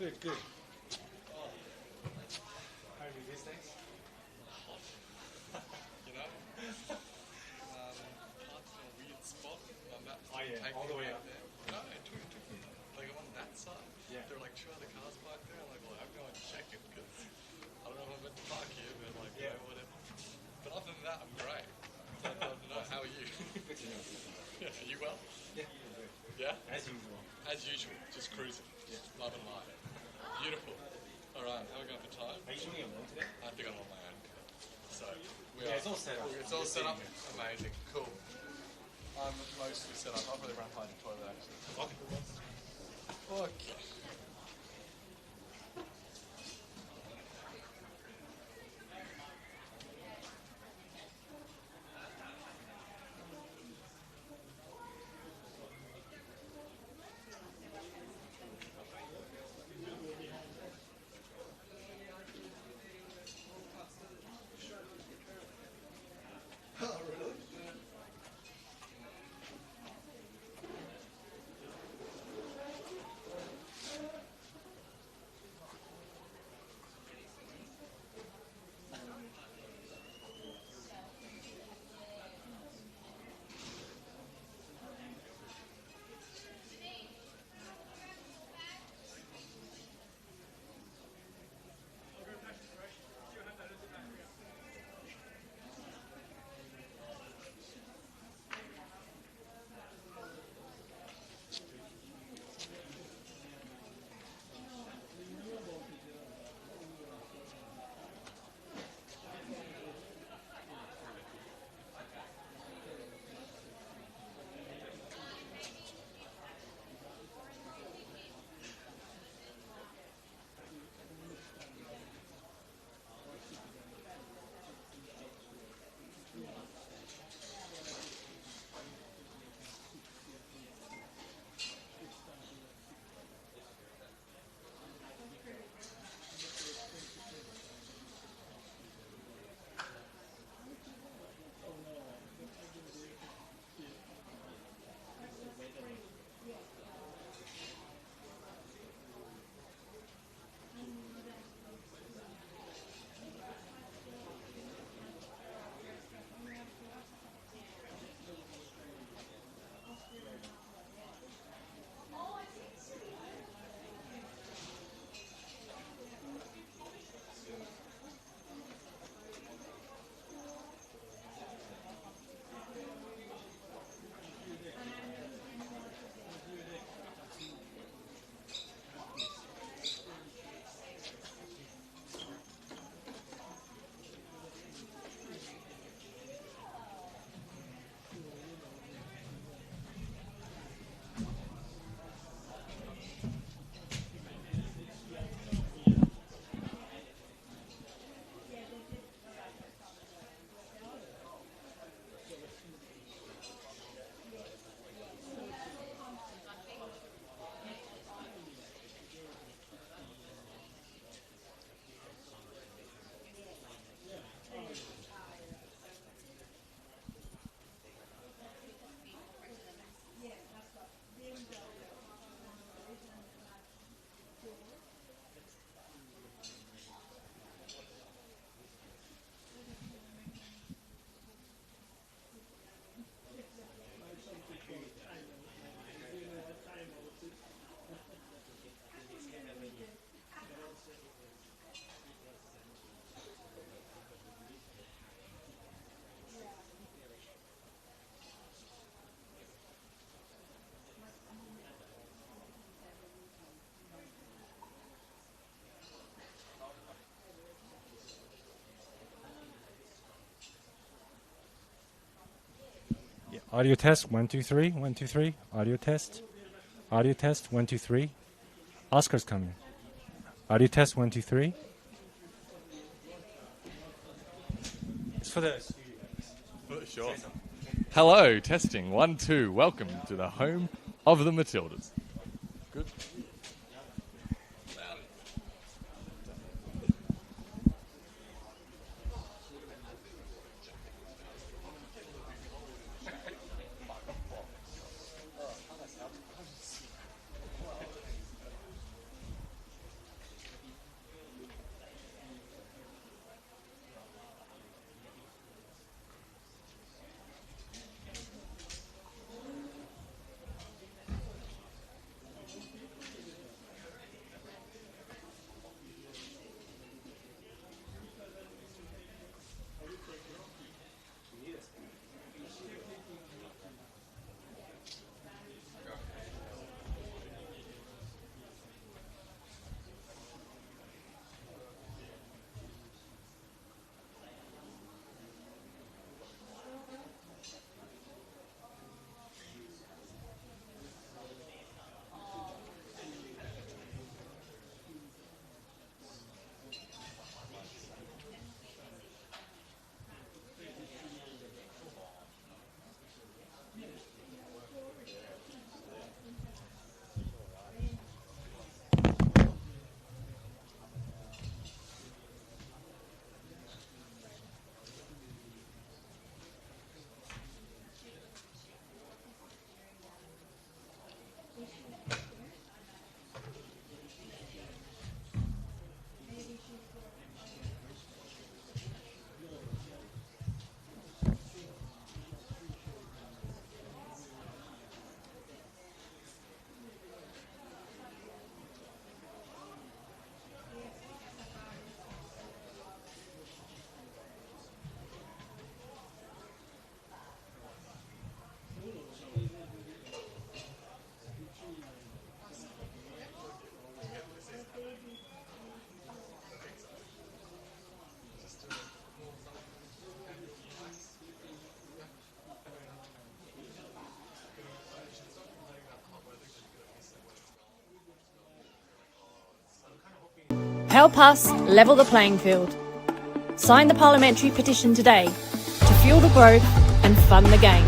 Good, good. How are you these days? You know? Parked in a weird spot. All the way up there. No, it took me. Like on that side, Yeah. there were like 2 other cars parked there. I'm like, well, I'm going to check it because I don't know if I'm meant to park here, but like, Yeah. whatever. But other than that, I'm great. So I'd love to know, how are you? Good to know. Yeah, are you well? Yeah, good. Yeah? As usual. As usual, just cruising. Yeah. Love and life. Beautiful. All right, how are we going for time? Are you showing alone today? I think I'm on my own. So, Yeah, it's all set up. It's all set up. Amazing. Cool. I'm mostly set up. I'll probably run behind the toilet actually. Okay. Audio test, 1, 2, 3, 1, 2, 3. Audio test. Audio test, 1, 2, 3. Oscar's coming. Audio test, 1, 2, 3. It's for the studio. Sure. Hello, testing 1, 2. Welcome to the home of the Matildas. Good. Help us level the playing field. Sign the parliamentary petition today to fuel the growth and fund the game.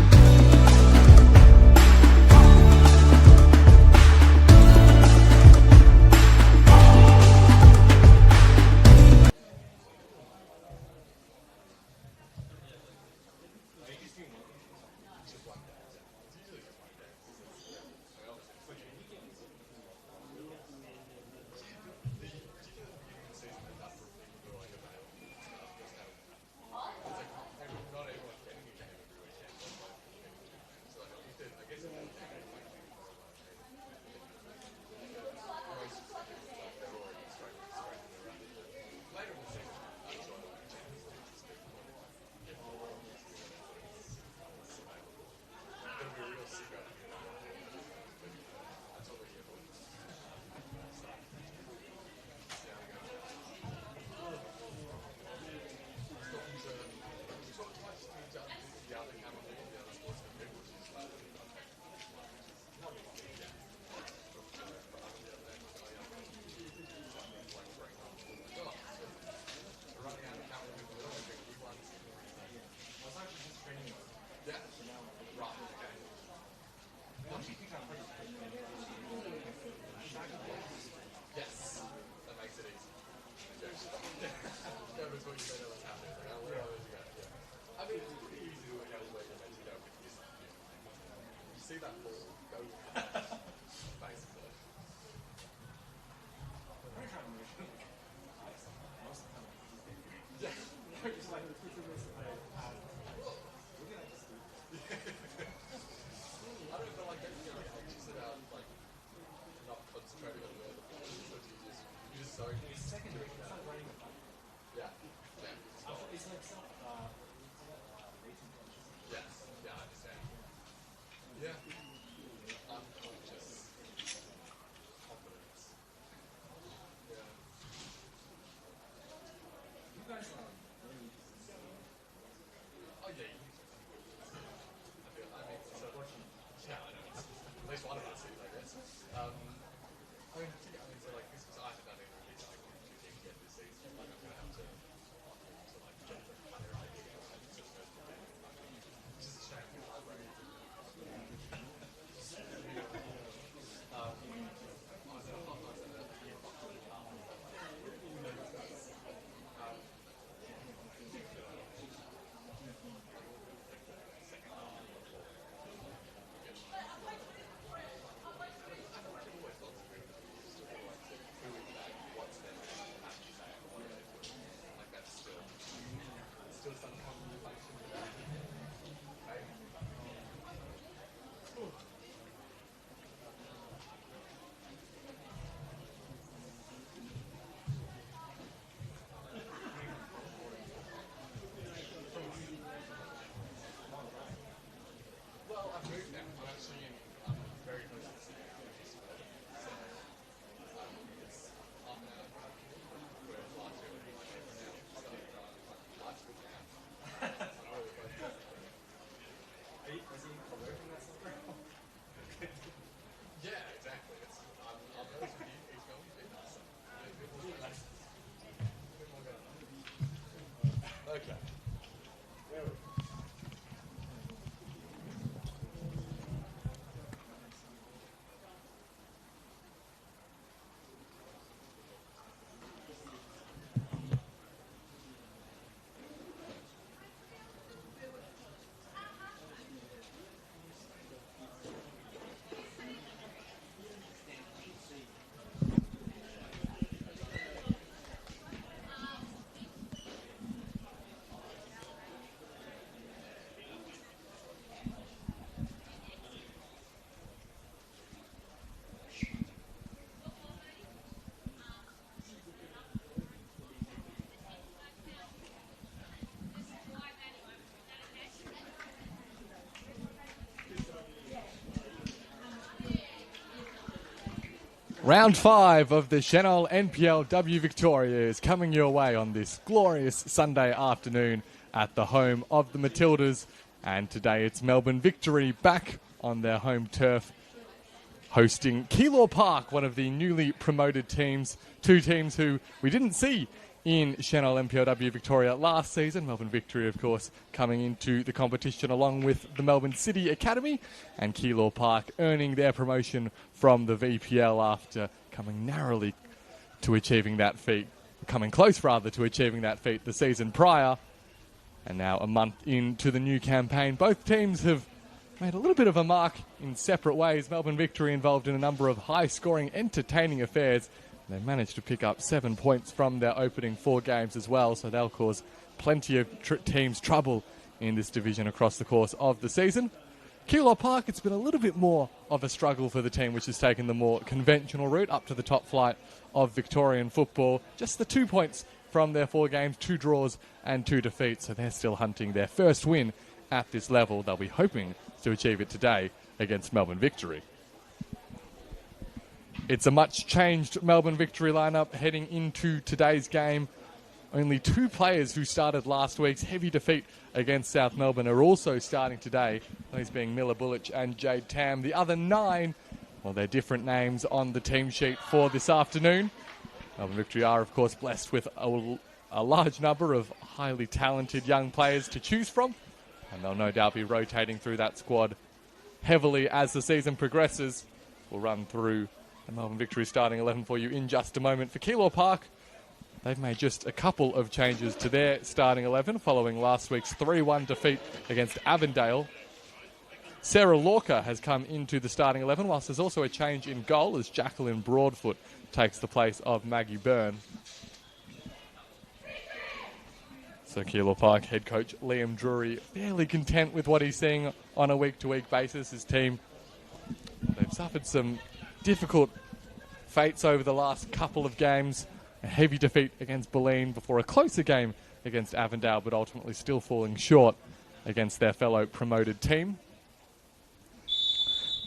Round 5 of the Senol NPLW Victoria is coming your way on this glorious Sunday afternoon at the home of the Matildas. And today it's Melbourne Victory back on their home turf hosting Keilor Park, one of the newly promoted teams, two teams who we didn't see in Senol NPLW Victoria last season. Melbourne Victory, of course, coming into the competition along with the Melbourne City Academy, and Keilor Park earning their promotion from the VPL after coming narrowly to achieving that feat, coming close rather to achieving that feat the season prior. And now a month into the new campaign, both teams have made a little bit of a mark in separate ways. Melbourne Victory involved in a number of high-scoring, entertaining affairs. They managed to pick up 7 points from their opening 4 games as well, so they'll cause plenty of teams trouble in this division across the course of the season. Keilor Park, it's been a little bit more of a struggle for the team, which has taken the more conventional route up to the top flight of Victorian football. Just the 2 points from their 4 games, 2 draws and 2 defeats, so they're still hunting their first win at this level. They'll be hoping to achieve it today against Melbourne Victory. It's a much changed Melbourne Victory lineup heading into today's game. Only 2 players who started last week's heavy defeat against South Melbourne are also starting today, those being Miller Bullich and Jade Tam. The other 9, well, they're different names on the team sheet for this afternoon. Melbourne Victory are, of course, blessed with a large number of highly talented young players to choose from, and they'll no doubt be rotating through that squad heavily as the season progresses. We'll run through the Melbourne Victory starting 11 for you in just a moment. For Keilor Park, they've made just a couple of changes to their starting 11 following last week's 3-1 defeat against Avondale. Sarah Lorca has come into the starting 11, whilst there's also a change in goal as Jacqueline Broadfoot takes the place of Maggie Byrne. So Keilor Park head coach Liam Drury fairly content with what he's seeing on a week-to-week basis. His team, they've suffered some difficult fates over the last couple of games. A heavy defeat against Bulleen before a closer game against Avondale, but ultimately still falling short against their fellow promoted team.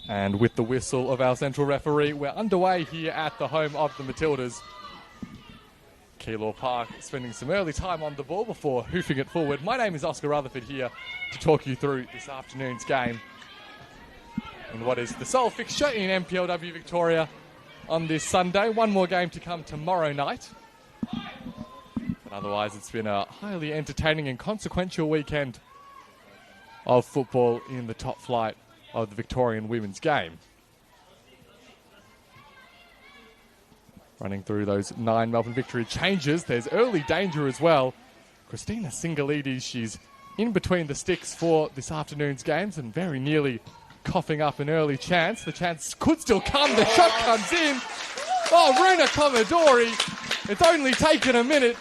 And with the whistle of our central referee, we're underway here at the home of the Matildas. Keilor Park spending some early time on the ball before hoofing it forward. My name is Oscar Rutherford here to talk you through this afternoon's game in what is the sole fixture in NPLW Victoria on this Sunday. One more game to come tomorrow night. But otherwise, it's been a highly entertaining and consequential weekend of football in the top flight of the Victorian women's game. Running through those 9 Melbourne Victory changes, there's early danger as well. Christina Singalides, she's in between the sticks for this afternoon's games and very nearly coughing up an early chance. The chance could still come. The shot comes in. Oh, Runa Commodori. It's only taken a minute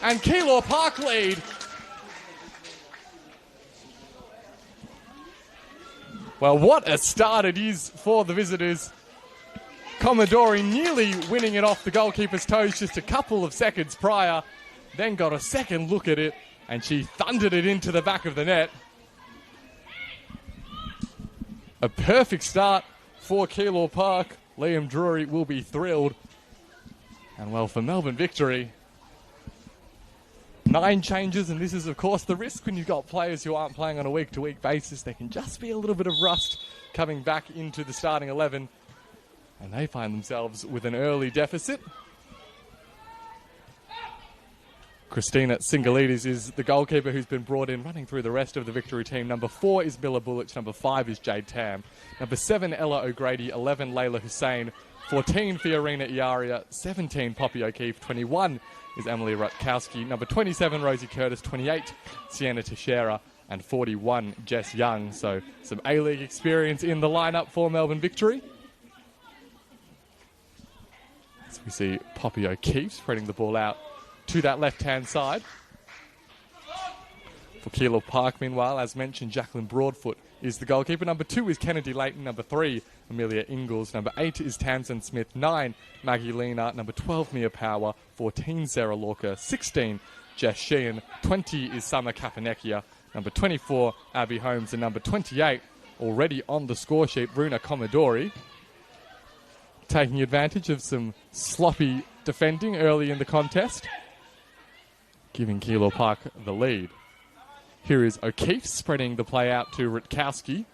and Keilor Park lead. Well, what a start it is for the visitors. Commodori nearly winning it off the goalkeeper's toes just a couple of seconds prior, then got a second look at it, and she thundered it into the back of the net. A perfect start for Keilor Park. Liam Drury will be thrilled. And well, for Melbourne Victory, 9 changes, and this is, of course, the risk when you've got players who aren't playing on a week-to-week basis. There can just be a little bit of rust coming back into the starting 11. And they find themselves with an early deficit. Christina Singalides is the goalkeeper who's been brought in, running through the rest of the Victory team. Number 4 is Miller Bullich. Number 5 is Jade Tam. Number 7, Ella O'Grady. 11, Layla Hussein. 14, Fiorina Iaria. 17, Poppy O'Keefe. 21 is Emily Rutkowski. Number 27, Rosie Curtis. 28, Sienna Teixeira. And 41, Jess Young. So some A-League experience in the lineup for Melbourne Victory. So we see Poppy O'Keefe spreading the ball out to that left-hand side. For Keilor Park, meanwhile, as mentioned, Jacqueline Broadfoot is the goalkeeper. Number 2 is Kennedy Leighton. Number 3, Amelia Ingalls. Number 8 is Tamsin Smith. 9, Maggie Lena. Number 12, Mia Power. 14, Sarah Lorca. 16, Jess Sheehan. 20 is Summer Kapanekia. Number 24, Abby Holmes. And number 28, already on the score sheet, Runa Commodori. Taking advantage of some sloppy defending early in the contest, giving Keilor Park the lead. Here is O'Keefe spreading the play out to Rutkowski.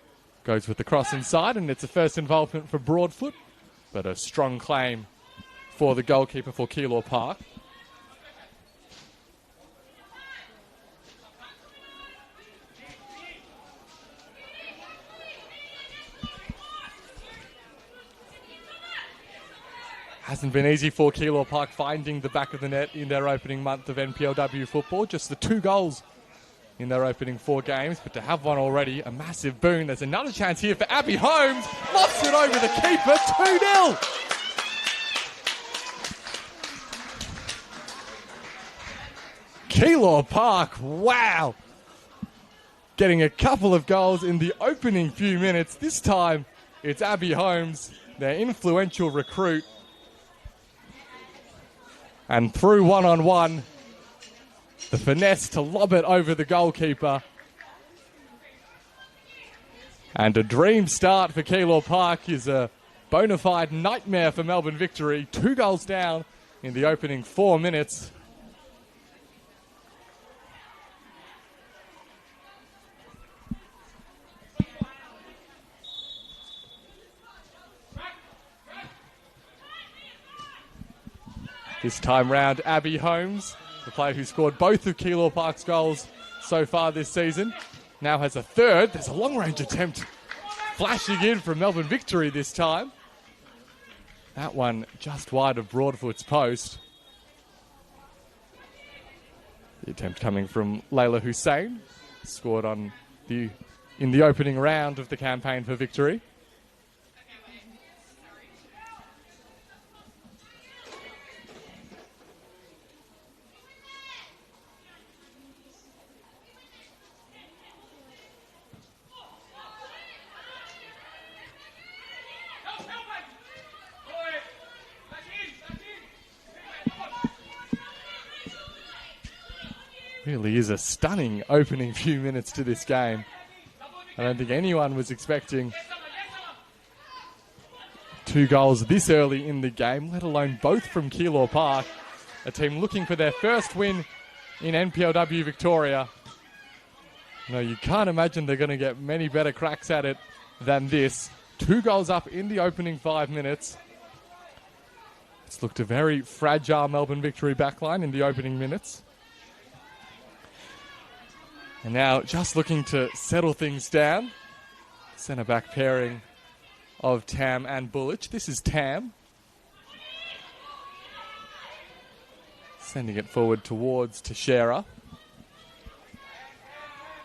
Goes with the cross inside, and it's a first involvement for Broadfoot, but a strong claim for the goalkeeper for Keilor Park. Hasn't been easy for Keilor Park finding the back of the net in their opening month of NPLW football. Just the 2 goals in their opening 4 games, but to have one already, a massive boon. There's another chance here for Abby Holmes. Lofts it over the keeper, 2-0. Keilor Park, wow. Getting a couple of goals in the opening few minutes. This time, it's Abby Holmes, their influential recruit. And through one-on-one, the finesse to lob it over the goalkeeper. And a dream start for Keilor Park is a bona fide nightmare for Melbourne Victory. 2 goals down in the opening 4 minutes. This time round, Abby Holmes, the player who scored both of Keilor Park's goals so far this season, now has a third. There's a long-range attempt flashing in from Melbourne Victory this time. That one just wide of Broadfoot's post. The attempt coming from Layla Hussein, scored in the opening round of the campaign for Victory. Really is a stunning opening few minutes to this game. I don't think anyone was expecting 2 goals this early in the game, let alone both from Keilor Park, a team looking for their first win in NPLW Victoria. No, you can't imagine they're going to get many better cracks at it than this. 2 goals up in the opening 5 minutes. It's looked a very fragile Melbourne Victory backline in the opening minutes. And now just looking to settle things down. Centre-back pairing of Tam and Bullich. This is Tam. Sending it forward towards Teixeira.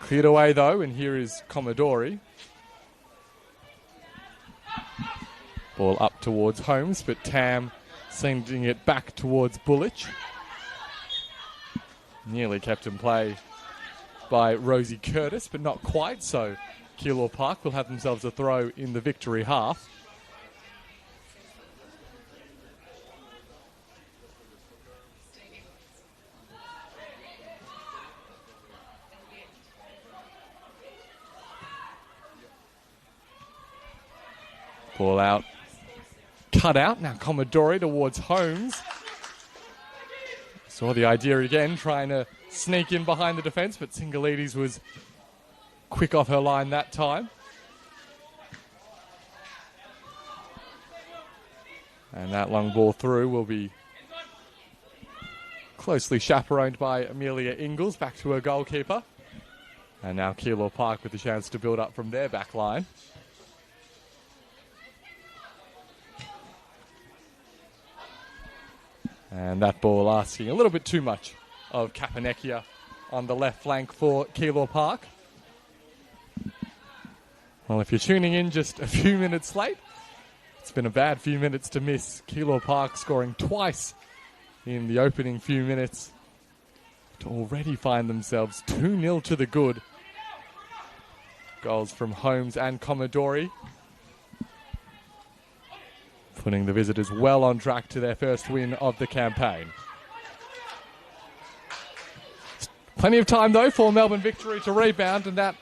Cleared away though, and here is Commodore. Ball up towards Holmes, but Tam sending it back towards Bullich. Nearly kept in play by Rosie Curtis, but not quite, so Keilor Park will have themselves a throw in the Victory half. Ball out, cut out, now Commodore towards Holmes. Saw the idea again, trying to sneak in behind the defence, but Singalides was quick off her line that time. And that long ball through will be closely chaperoned by Amelia Ingalls, back to her goalkeeper. And now Keilor Park with the chance to build up from their back line. And that ball asking a little bit too much of Kapanekia on the left flank for Keilor Park. Well, if you're tuning in just a few minutes late, it's been a bad few minutes to miss. Keilor Park scoring twice in the opening few minutes to already find themselves 2-0 to the good. Goals from Holmes and Commodore, putting the visitors well on track to their first win of the campaign. Plenty of time, though, for Melbourne Victory to rebound, and that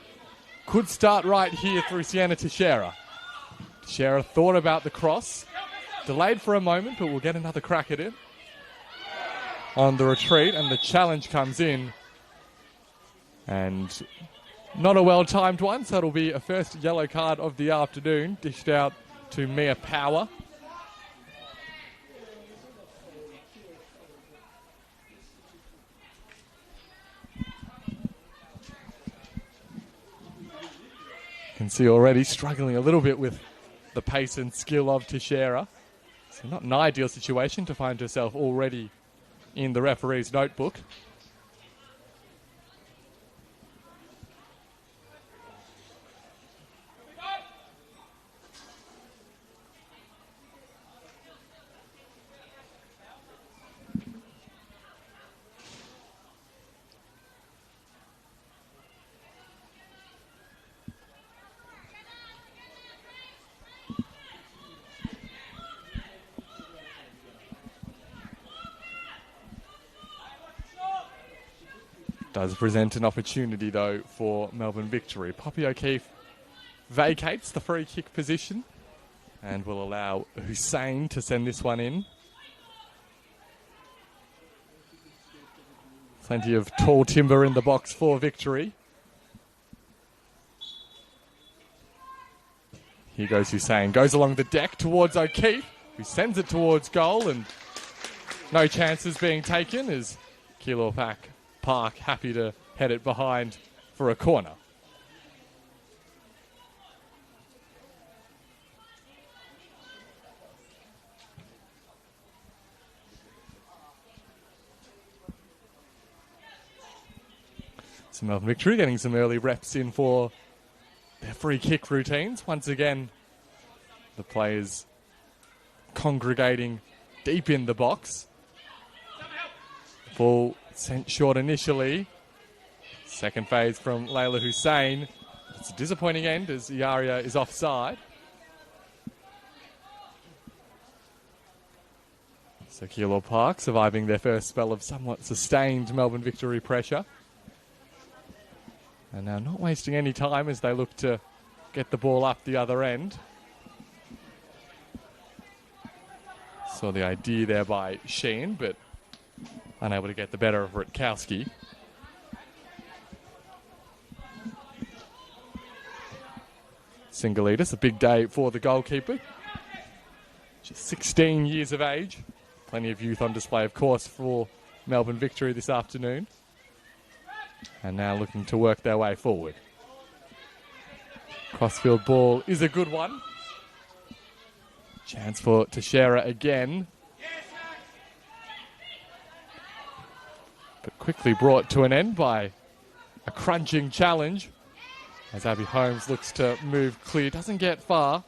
could start right here through Sienna Teixeira. Teixeira thought about the cross, delayed for a moment, but we'll get another crack at it on the retreat, and the challenge comes in. And Not a well-timed one, so it'll be a first yellow card of the afternoon, dished out to Mia Power. Can see already struggling a little bit with the pace and skill of Teixeira. So not an ideal situation to find herself already in the referee's notebook. Does present an opportunity, though, for Melbourne Victory. Poppy O'Keefe vacates the free kick position and will allow Hussein to send this one in. Plenty of tall timber in the box for Victory. Here goes Hussein. Goes along the deck towards O'Keefe, who sends it towards goal, and no chances being taken as Keilor Park happy to head it behind for a corner. So Melbourne Victory getting some early reps in for their free kick routines. Once again, the players congregating deep in the box. Ball sent short initially. Second phase from Layla Hussein. It's a disappointing end as Iaria is offside. So Keilor Park surviving their first spell of somewhat sustained Melbourne Victory pressure. And now not wasting any time as they look to get the ball up the other end. Saw the idea there by Sheen, but unable to get the better of Rutkowski. Singolitis, a big day for the goalkeeper. Just 16 years of age. Plenty of youth on display, of course, for Melbourne Victory this afternoon. And now looking to work their way forward. Crossfield ball is a good one. Chance for Teixeira again. But quickly brought to an end by a crunching challenge as Abby Holmes looks to move clear. Doesn't get far.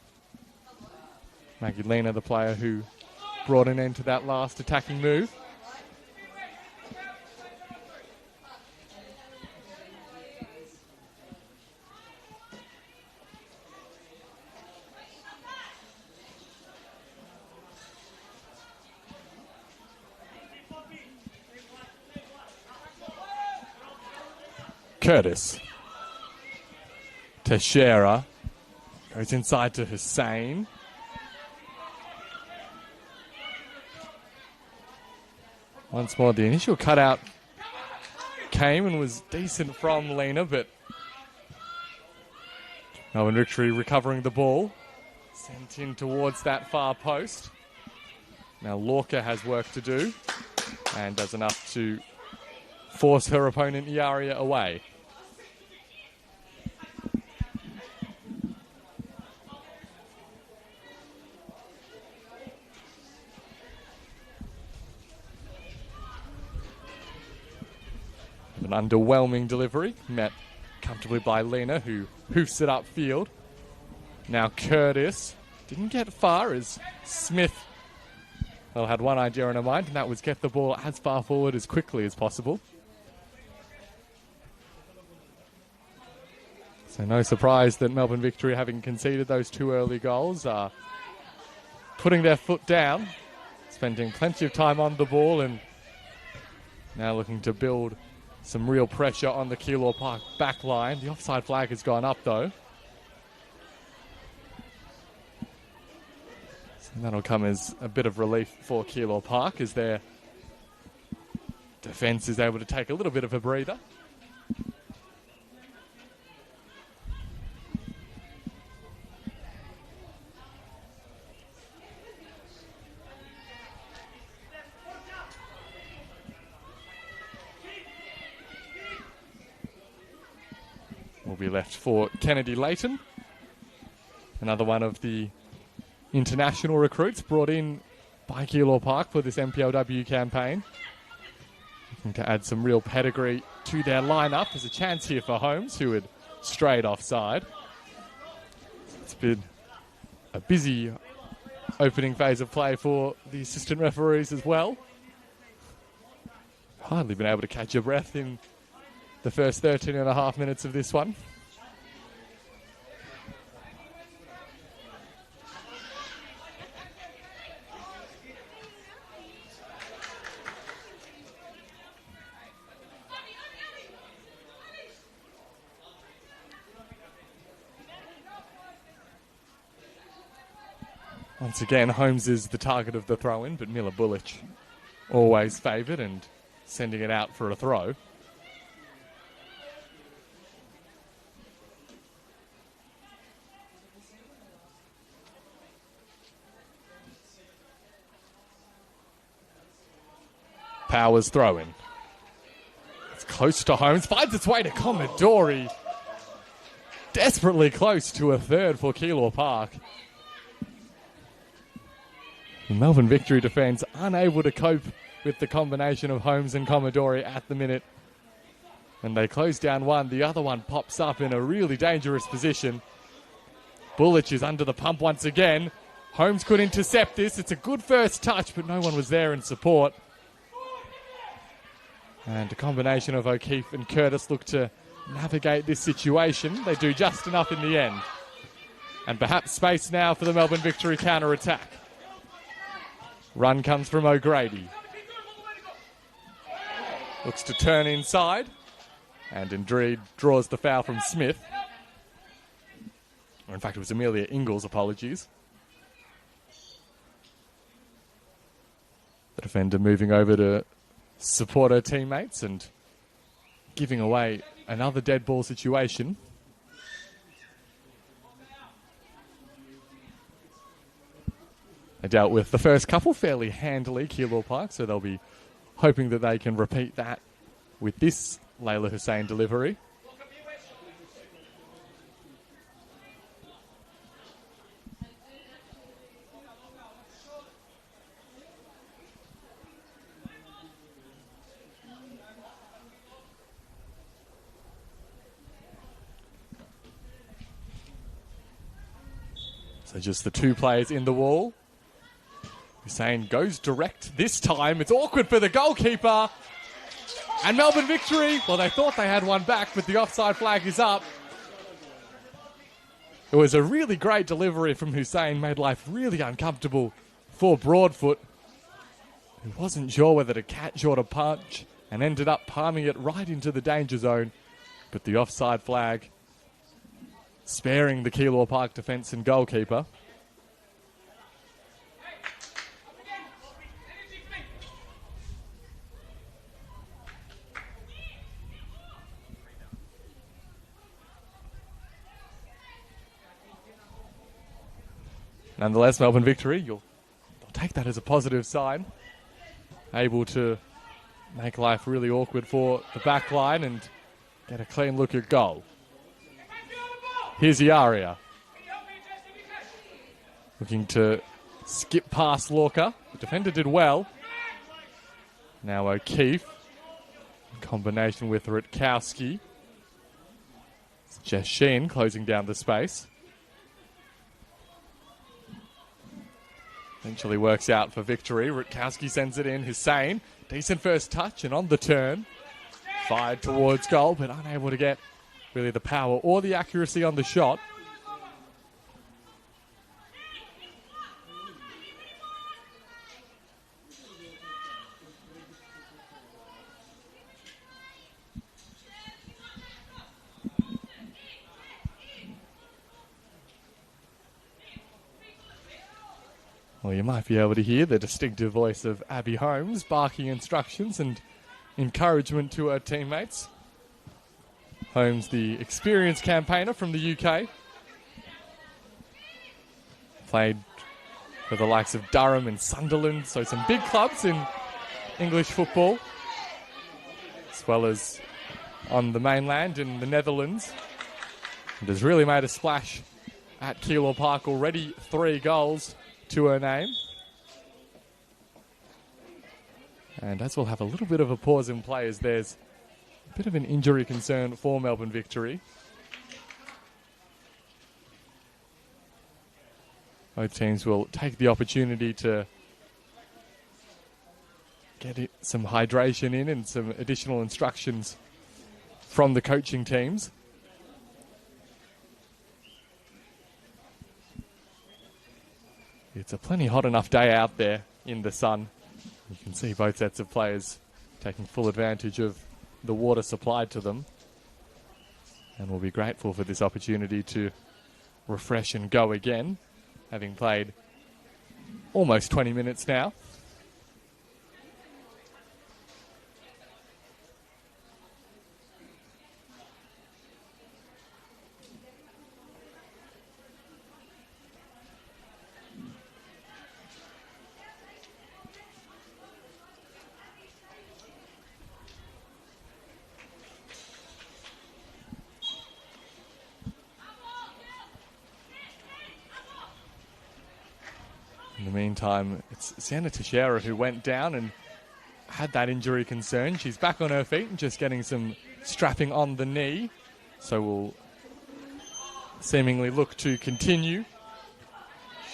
Maggie Lena, the player who brought an end to that last attacking move. Curtis. Teixeira goes inside to Hussein. Once more, the initial cutout came and was decent from Lena, but Melbourne Victory recovering the ball. Sent in towards that far post. Now Lorca has work to do and does enough to force her opponent Iaria away. An underwhelming delivery, met comfortably by Lena, who hoofs it upfield. Now Curtis didn't get far as Smith had one idea in her mind, and that was get the ball as far forward as quickly as possible. So no surprise that Melbourne Victory, having conceded those two early goals, are putting their foot down, spending plenty of time on the ball, and now looking to build some real pressure on the Keilor Park back line. The offside flag has gone up, though. So that'll come as a bit of relief for Keilor Park as their defence is able to take a little bit of a breather. will be left for Kennedy Leighton, another one of the international recruits brought in by Keilor Park for this NPLW campaign. Looking to add some real pedigree to their lineup. There's a chance here for Holmes, who had strayed offside. It's been a busy opening phase of play for the assistant referees as well. Hardly been able to catch your breath in the first 13 and a half minutes of this one. Once again, Holmes is the target of the throw-in, but Miller Bullich always favoured and sending it out for a throw. Powers throw-in. It's close to Holmes, finds its way to Commodore. Desperately close to a third for Keilor Park. The Melbourne Victory defence unable to cope with the combination of Holmes and Commodore at the minute. When they close down one, the other one pops up in a really dangerous position. Bullich is under the pump once again. Holmes could intercept this. It's a good first touch, but no one was there in support. And a combination of O'Keefe and Curtis look to navigate this situation. They do just enough in the end. And perhaps space now for the Melbourne Victory counter-attack. Run comes from O'Grady. Looks to turn inside. And indeed draws the foul from Smith. Or in fact, it was Amelia Ingalls, apologies. The defender moving over to support her teammates and giving away another dead ball situation. They dealt with the first couple fairly handily, Keilor Park, so they'll be hoping that they can repeat that with this Layla Hussein delivery. So just the two players in the wall. Hussein goes direct this time. It's awkward for the goalkeeper. And Melbourne Victory, well, they thought they had one back, but the offside flag is up. It was a really great delivery from Hussein, made life really uncomfortable for Broadfoot, who wasn't sure whether to catch or to punch, and ended up palming it right into the danger zone. But the offside flag sparing the Keilor Park defence and goalkeeper. Nonetheless, Melbourne Victory, they'll take that as a positive sign. Able to make life really awkward for the back line and get a clean look at goal. Here's Iaria. Looking to skip past Lorca. The defender did well. Now O'Keefe. In combination with Rutkowski. It's Jess Sheen closing down the space. Eventually works out for Victory. Rutkowski sends it in. Hussein, decent first touch and on the turn. Fired towards goal, but unable to get really the power or the accuracy on the shot. Well, you might be able to hear the distinctive voice of Abby Holmes barking instructions and encouragement to her teammates. Holmes, the experienced campaigner from the UK. Played for the likes of Durham and Sunderland, so some big clubs in English football, as well as on the mainland in the Netherlands. and has really made a splash at Keilor Park already. 3 goals to her name. And as we'll have a little bit of a pause in play as there's a bit of an injury concern for Melbourne Victory. Both teams will take the opportunity to get some hydration in and some additional instructions from the coaching teams. It's a plenty hot enough day out there in the sun. You can see both sets of players taking full advantage of the water supplied to them. And we'll be grateful for this opportunity to refresh and go again, having played almost 20 minutes now. In the meantime, it's Sienna Teixeira who went down and had that injury concern. She's back on her feet and just getting some strapping on the knee. So we'll seemingly look to continue.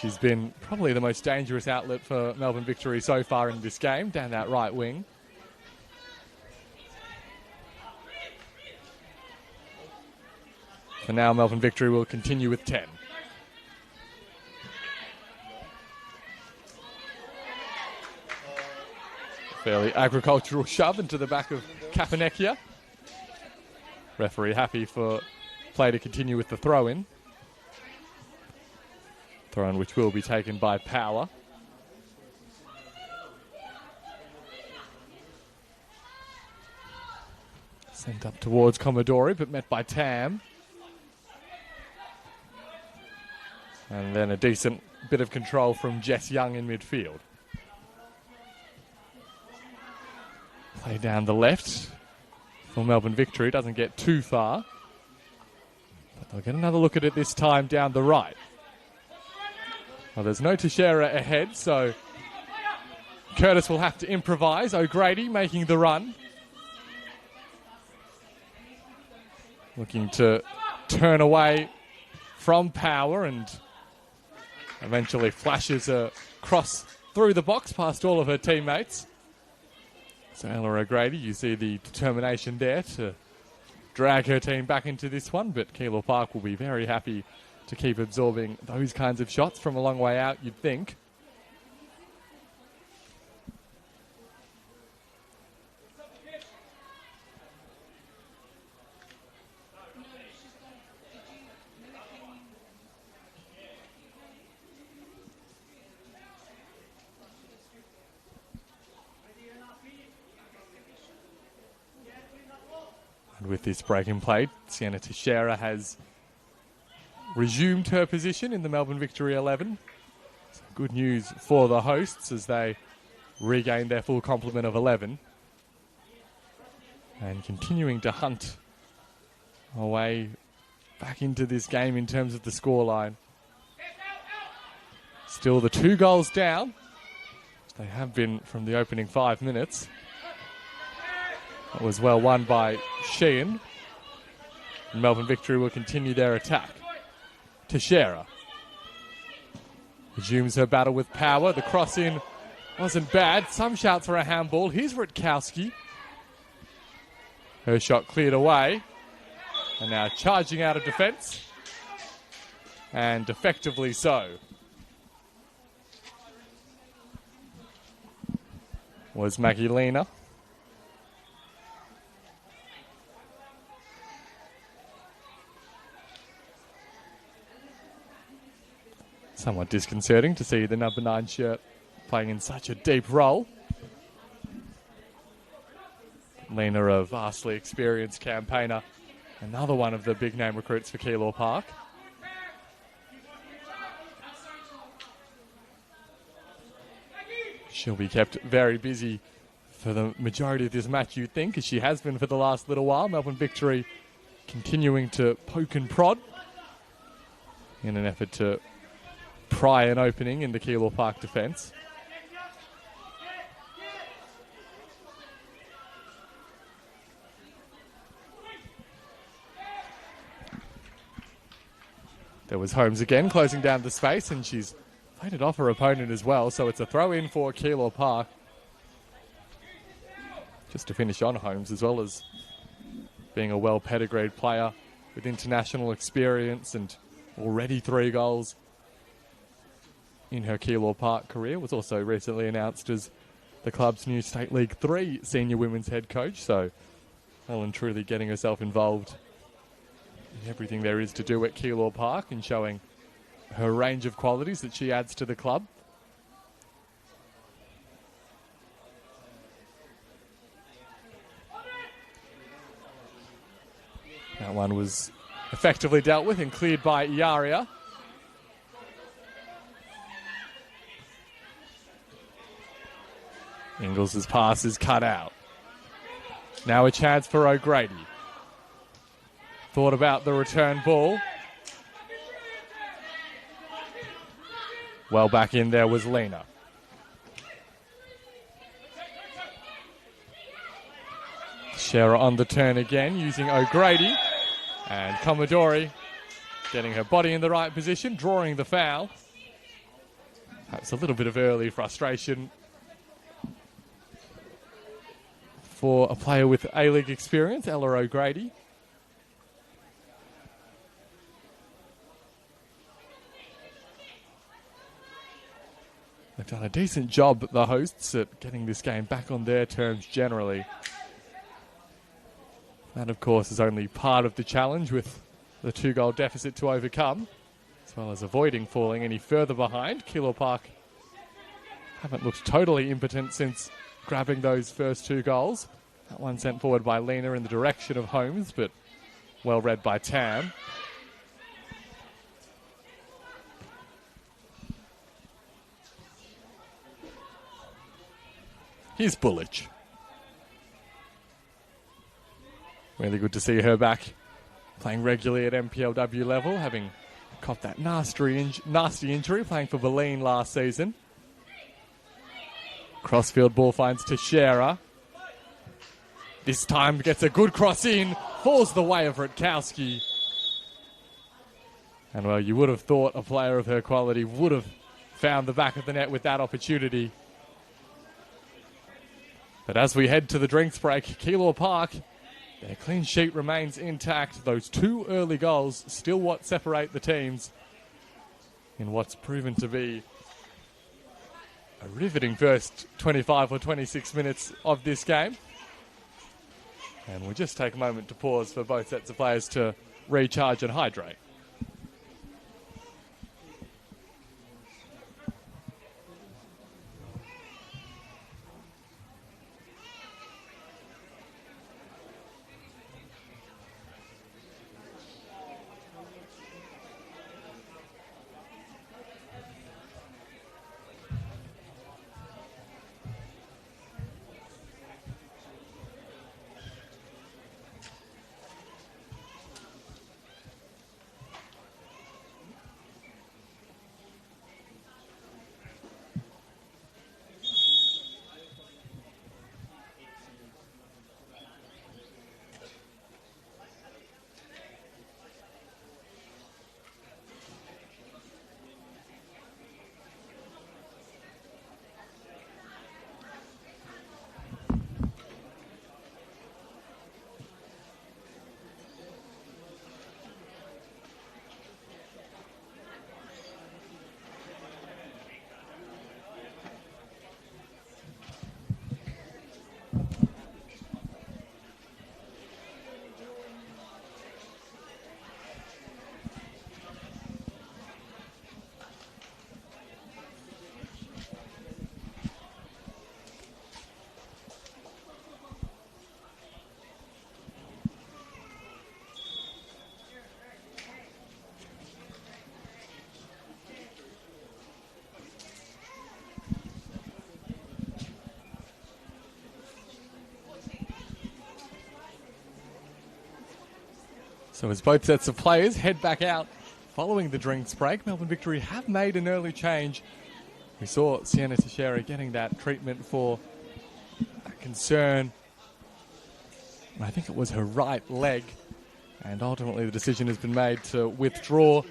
She's been probably the most dangerous outlet for Melbourne Victory so far in this game, down that right wing. For now, Melbourne Victory will continue with 10. Fairly agricultural shove into the back of Kapanekia. Referee happy for play to continue with the throw-in. Throw-in which will be taken by Power. Sent up towards Commodore, but met by Tam. And then a decent bit of control from Jess Young in midfield. Play down the left for Melbourne Victory. Doesn't get too far. But they'll get another look at it this time down the right. Well, there's no Teixeira ahead, so Curtis will have to improvise. O'Grady making the run. Looking to turn away from Power and eventually flashes a cross through the box past all of her teammates. So Ella O'Grady, you see the determination there to drag her team back into this one, but Keilor Park will be very happy to keep absorbing those kinds of shots from a long way out, you'd think. And with this break in play, Sienna Teixeira has resumed her position in the Melbourne Victory 11. So good news for the hosts as they regain their full complement of 11. And continuing to hunt our way back into this game in terms of the scoreline. Still the 2 goals down. They have been from the opening 5 minutes. That was well won by Sheehan. And Melbourne Victory will continue their attack. Teixeira resumes her battle with Power. The cross in wasn't bad. Some shout for a handball. Here's Rutkowski. Her shot cleared away. And now charging out of defence. And effectively so. Was Maggie Lena. Somewhat disconcerting to see the number 9 shirt playing in such a deep role. Lena, a vastly experienced campaigner. Another one of the big name recruits for Keilor Park. She'll be kept very busy for the majority of this match, you'd think, as she has been for the last little while. Melbourne Victory continuing to poke and prod in an effort to pry an opening in the Keilor Park defence. There was Holmes again, closing down the space, and she's played it off her opponent as well, so it's a throw-in for Keilor Park. Just to finish on Holmes, as well as being a well-pedigreed player with international experience and already 3 goals in her Keilor Park career, was also recently announced as the club's new State League 3 senior women's head coach, so well and truly getting herself involved in everything there is to do at Keilor Park and showing her range of qualities that she adds to the club. That one was effectively dealt with and cleared by Iaria. Ingles' pass is cut out. Now a chance for O'Grady. Thought about the return ball. Well back in there was Lena. Shearer on the turn again using O'Grady. And Commodore getting her body in the right position, drawing the foul. Perhaps a little bit of early frustration for a player with A-League experience, Ella O'Grady. They've done a decent job, the hosts, at getting this game back on their terms generally. That, of course, is only part of the challenge with the 2-goal deficit to overcome, as well as avoiding falling any further behind. Keilor Park haven't looked totally impotent since grabbing those first 2 goals. That one sent forward by Lena in the direction of Holmes, but well read by Tam. Here's Bullich. Really good to see her back playing regularly at NPLW level, having caught that nasty injury playing for Berlin last season. Crossfield ball finds to Shearer. This time gets a good cross in, falls the way of Rutkowski. And well, you would have thought a player of her quality would have found the back of the net with that opportunity. But as we head to the drinks break, Keilor Park, their clean sheet remains intact. Those 2 early goals still what separate the teams in what's proven to be a riveting first 25 or 26 minutes of this game. And we'll just take a moment to pause for both sets of players to recharge and hydrate. So as both sets of players head back out following the drinks break, Melbourne Victory have made an early change. We saw Sienna Teixeira getting that treatment for a concern. I think it was her right leg. And ultimately the decision has been made to withdraw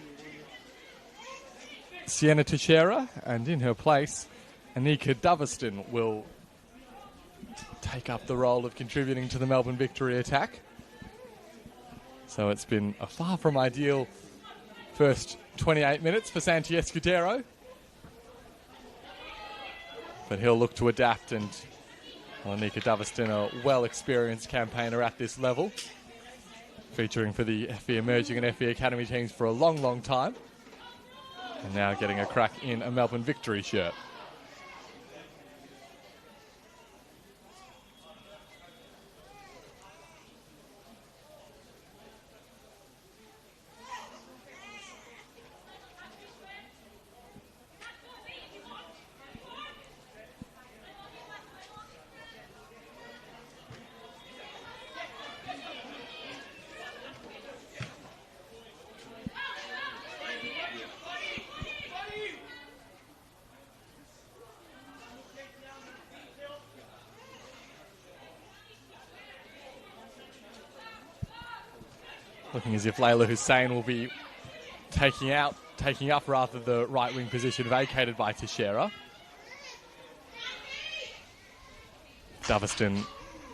Sienna Teixeira, and in her place, Anika Doveston will take up the role of contributing to the Melbourne Victory attack. So it's been a far from ideal first 28 minutes for Santi Escudero. But he'll look to adapt, and Anika Doveston, a well-experienced campaigner at this level, featuring for the FE Emerging and FE Academy teams for a long, long time. And now getting a crack in a Melbourne Victory shirt. Looking as if Layla Hussein will be taking up rather the right wing position vacated by Teixeira. Doveston,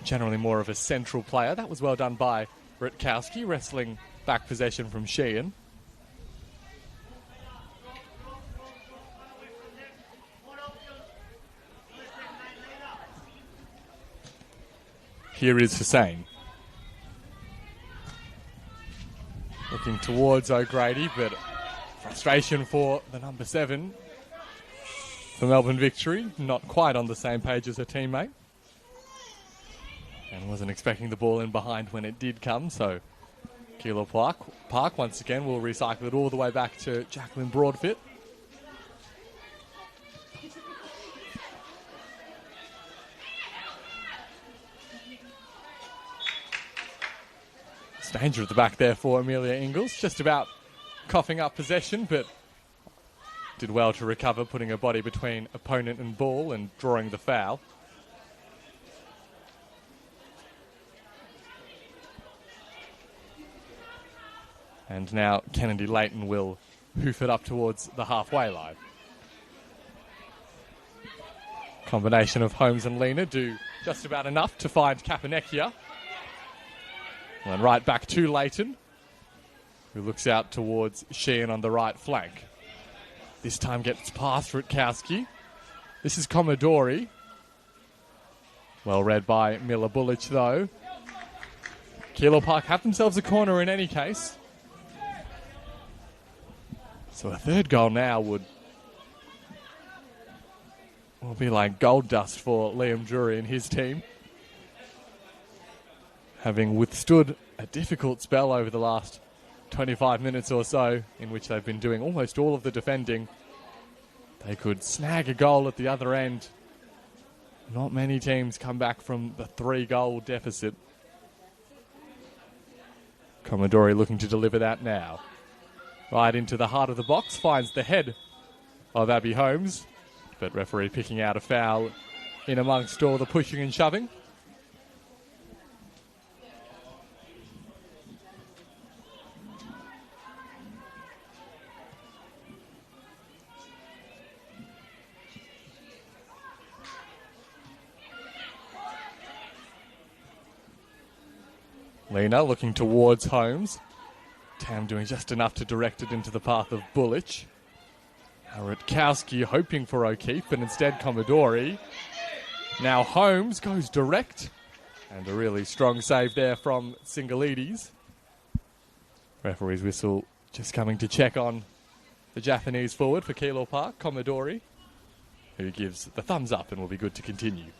generally more of a central player. That was well done by Rutkowski, wrestling back possession from Sheehan. Here is Hussein. Looking towards O'Grady, but frustration for the number 7 for Melbourne Victory. Not quite on the same page as her teammate. And wasn't expecting the ball in behind when it did come, so Keilor Park once again will recycle it all the way back to Jacqueline Broadfit. Danger at the back there for Amelia Ingles. Just about coughing up possession, but did well to recover, putting her body between opponent and ball and drawing the foul. And now Kennedy Leighton will hoof it up towards the halfway line. Combination of Holmes and Lena do just about enough to find Kapanekia. And right back to Leighton, who looks out towards Sheehan on the right flank. This time gets past Rutkowski. This is Commodore. Well read by Miller Bullich, though. Keilor Park have themselves a corner in any case. So a third goal now will be like gold dust for Liam Drury and his team. Having withstood a difficult spell over the last 25 minutes or so, in which they've been doing almost all of the defending, they could snag a goal at the other end. Not many teams come back from the 3-goal deficit. Commodore looking to deliver that now. Right into the heart of the box, finds the head of Abby Holmes, but referee picking out a foul in amongst all the pushing and shoving. Lena looking towards Holmes. Tam doing just enough to direct it into the path of Bullich. Rutkowski hoping for O'Keefe, but instead Commodore. Now Holmes goes direct. And a really strong save there from Singalides. Referee's whistle just coming to check on the Japanese forward for Keilor Park, Commodore, who gives the thumbs up and will be good to continue.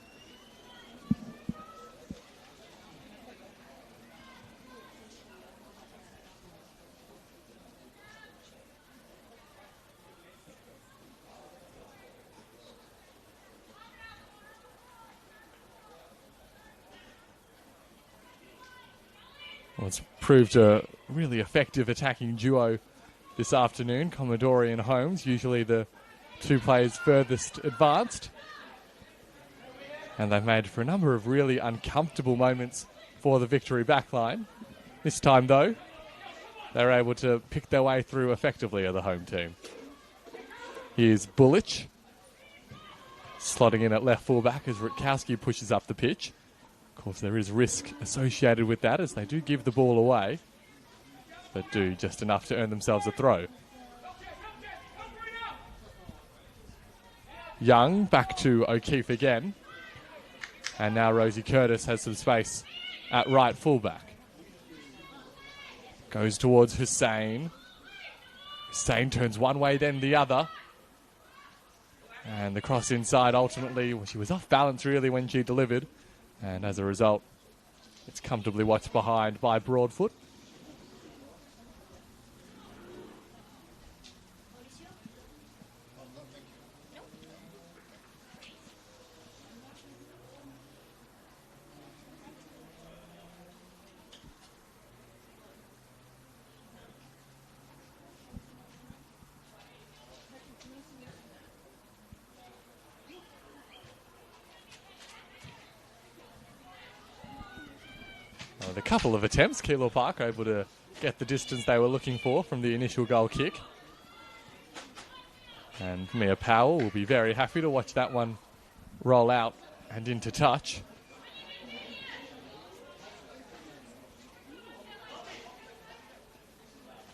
Well, it's proved a really effective attacking duo this afternoon. Commodore and Holmes, usually the two players furthest advanced. And they've made for a number of really uncomfortable moments for the Victory backline. This time, though, they're able to pick their way through effectively as the home team. Here's Bullich, slotting in at left fullback as Rutkowski pushes up the pitch. Of course, there is risk associated with that as they do give the ball away, but do just enough to earn themselves a throw. Young back to O'Keefe again. And now Rosie Curtis has some space at right fullback. Goes towards Hussein. Hussein turns one way, then the other. And the cross inside ultimately, well, she was off balance really when she delivered. And as a result, it's comfortably watched behind by Broadfoot. With a couple of attempts, Keilor Park able to get the distance they were looking for from the initial goal kick. And Mia Powell will be very happy to watch that one roll out and into touch.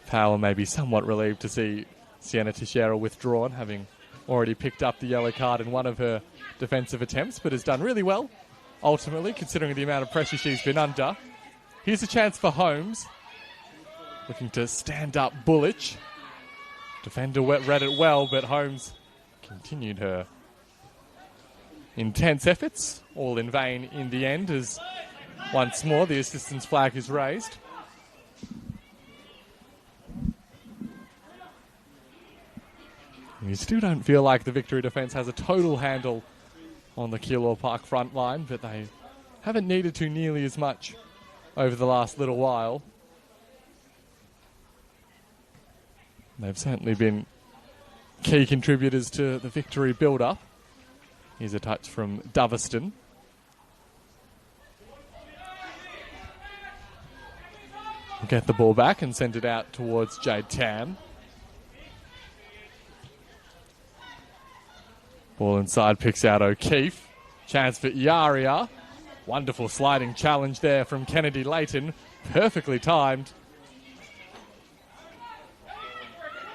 Powell may be somewhat relieved to see Sienna Teixeira withdrawn, having already picked up the yellow card in one of her defensive attempts, but has done really well, ultimately, considering the amount of pressure she's been under. Here's a chance for Holmes. Looking to stand up Bullich. Defender read it well, but Holmes continued her intense efforts, all in vain in the end, as once more the assistance flag is raised. You still don't feel like the Victory defence has a total handle on the Keilor Park front line, but they haven't needed to nearly as much over the last little while. They've certainly been key contributors to the Victory build-up. Here's a touch from Doveston. Get the ball back and send it out towards Jade Tam. Ball inside, picks out O'Keefe. Chance for Iaria. Wonderful sliding challenge there from Kennedy Layton. Perfectly timed.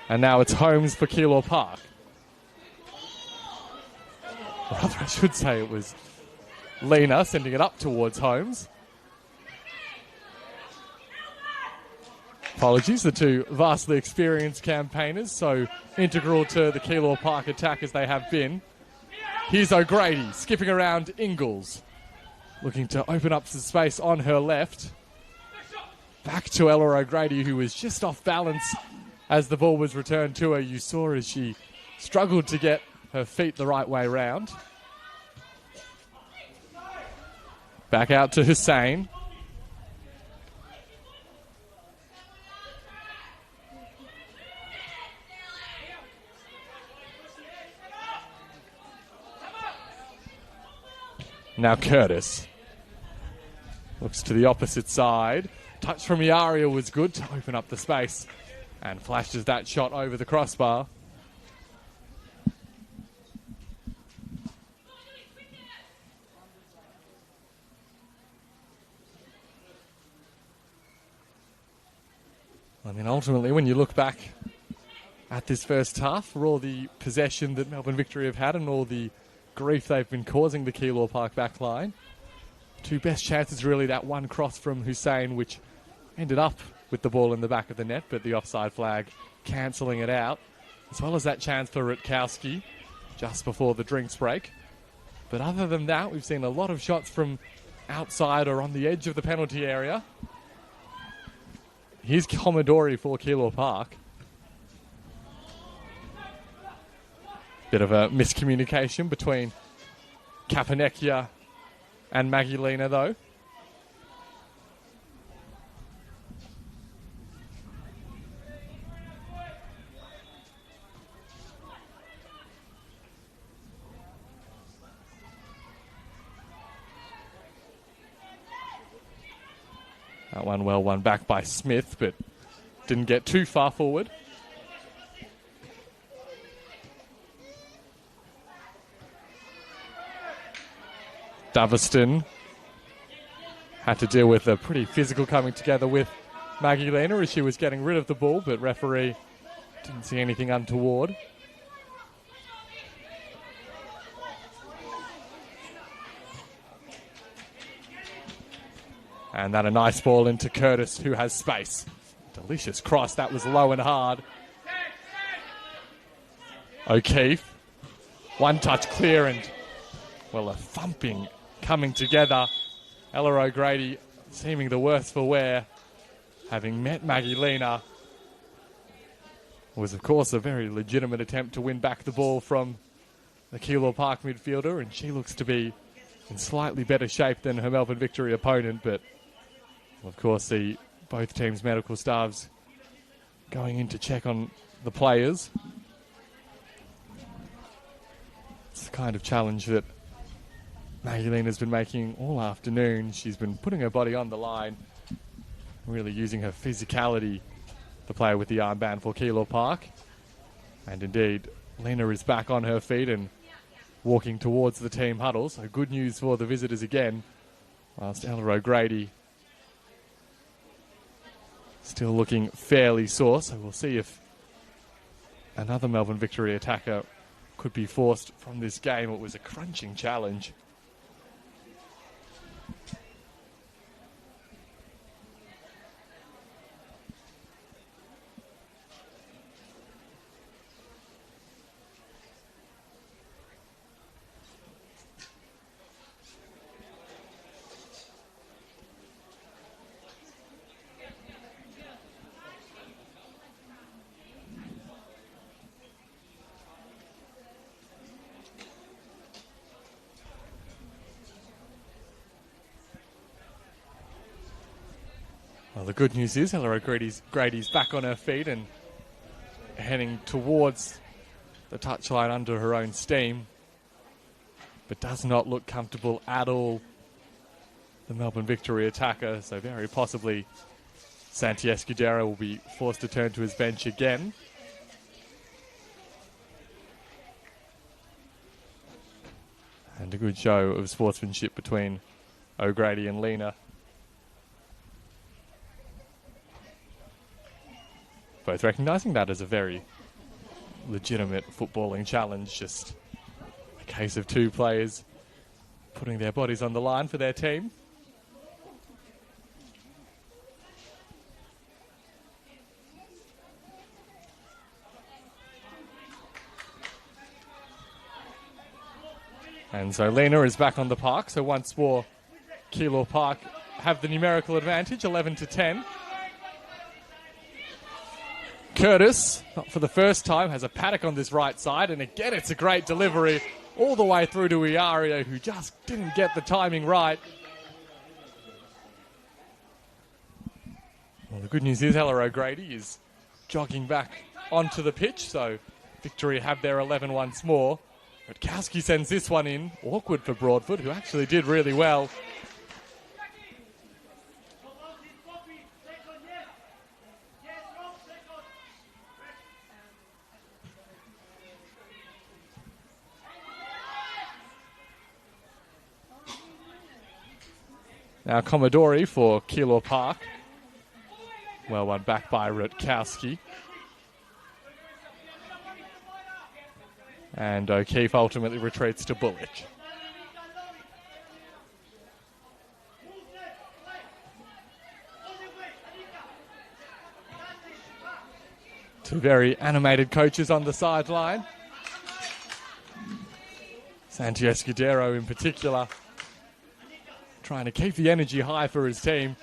And now it's Holmes for Keilor Park. Rather, I should say it was Lena sending it up towards Holmes. Apologies, the two vastly experienced campaigners, so integral to the Keilor Park attack as they have been. Here's O'Grady skipping around Ingalls, looking to open up some space on her left. Back to Ella O'Grady, who was just off balance as the ball was returned to her. You saw as she struggled to get her feet the right way round. Back out to Hussein. Now Curtis looks to the opposite side. Touch from Iaria was good to open up the space and flashes that shot over the crossbar. I mean, ultimately, when you look back at this first half, for all the possession that Melbourne Victory have had and all the grief they've been causing the Keilor Park back line, two best chances really that one cross from Hussein, which ended up with the ball in the back of the net, but the offside flag cancelling it out, as well as that chance for Rutkowski just before the drinks break. But other than that, we've seen a lot of shots from outside or on the edge of the penalty area. Here's Commodore for Keilor Park. Bit of a miscommunication between Kapanekia and Magdalena, though. That one well won back by Smith, but didn't get too far forward. Doveston had to deal with a pretty physical coming together with Maggie Lena as she was getting rid of the ball, but referee didn't see anything untoward. And then a nice ball into Curtis, who has space. Delicious cross. That was low and hard. O'Keefe. One touch clear and, well, a thumping coming together. Ella O'Grady seeming the worse for wear, having met Maggie Lena. Was, of course, a very legitimate attempt to win back the ball from the Keilor Park midfielder, and she looks to be in slightly better shape than her Melbourne Victory opponent, but of course, both teams' medical staffs going in to check on the players. It's the kind of challenge that Maggie Lena's been making all afternoon. She's been putting her body on the line, really using her physicality to play with the armband for Keilor Park. And indeed, Lena is back on her feet and walking towards the team huddle. So good news for the visitors again, whilst Ella O'Grady still looking fairly sore, so we'll see if another Melbourne Victory attacker could be forced from this game. It was a crunching challenge. Well, the good news is Ella O'Grady's back on her feet and heading towards the touchline under her own steam, but does not look comfortable at all, the Melbourne Victory attacker. So very possibly Santi Escudero will be forced to turn to his bench again. And a good show of sportsmanship between O'Grady and Lena. Both recognising that as a very legitimate footballing challenge, just a case of two players putting their bodies on the line for their team. And so Lena is back on the park, so once more Keilor Park have the numerical advantage, 11-10. Curtis, not for the first time, has a paddock on this right side, and again it's a great delivery all the way through to Iario, who just didn't get the timing right. Well, the good news is Ella O'Grady is jogging back onto the pitch, so Victory have their 11 once more. Rutkowski sends this one in, awkward for Broadfoot, who actually did really well. Now Commodore for Keilor Park. Well won back by Rutkowski. And O'Keefe ultimately retreats to Bullock. Two very animated coaches on the sideline. Santi Escudero in particular, trying to keep the energy high for his team.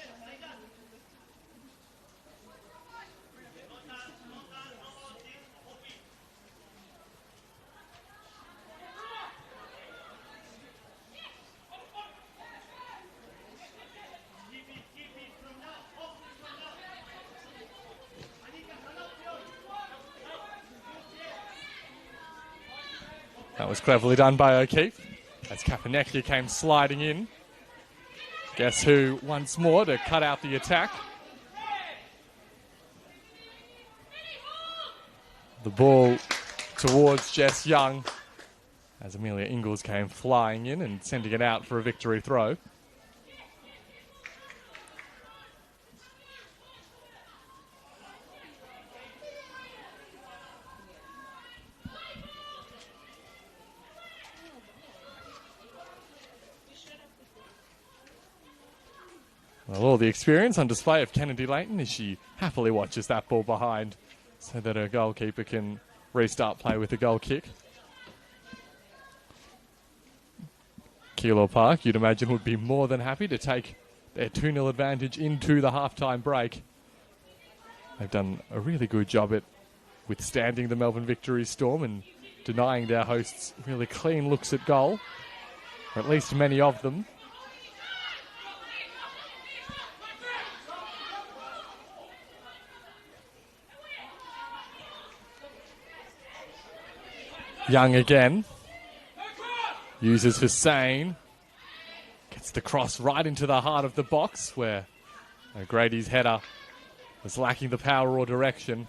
That was cleverly done by O'Keefe as Kapanecki came sliding in. Guess who once more to cut out the attack. The ball towards Jess Young as Amelia Ingalls came flying in and sending it out for a victory throw. Well, all the experience on display of Kennedy Layton as she happily watches that ball behind so that her goalkeeper can restart play with a goal kick. Keilor Park, you'd imagine, would be more than happy to take their 2-0 advantage into the halftime break. They've done a really good job at withstanding the Melbourne Victory storm and denying their hosts really clean looks at goal, or at least many of them. Young again. Uses Hussein. Gets the cross right into the heart of the box where Grady's header was lacking the power or direction.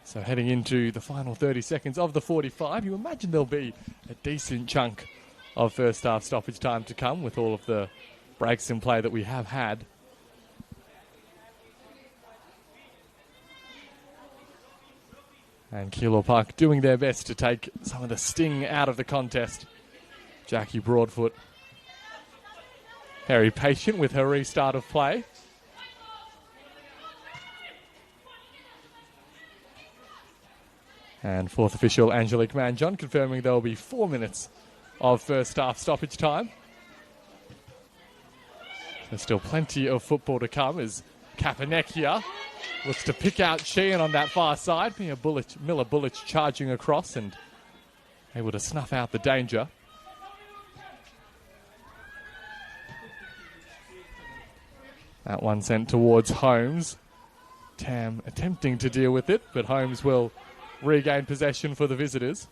So heading into the final 30 seconds of the 45, you imagine there'll be a decent chunk of first half stoppage time to come with all of the breaks in play that we have had. And Keilor Park doing their best to take some of the sting out of the contest. Jackie Broadfoot very patient with her restart of play. And fourth official Angelique Manjon confirming there will be 4 minutes of first half stoppage time. There's still plenty of football to come as Kapanekia looks to pick out Sheehan on that far side. Miller Bullich charging across and able to snuff out the danger. That one sent towards Holmes. Tam attempting to deal with it, but Holmes will regain possession for the visitors.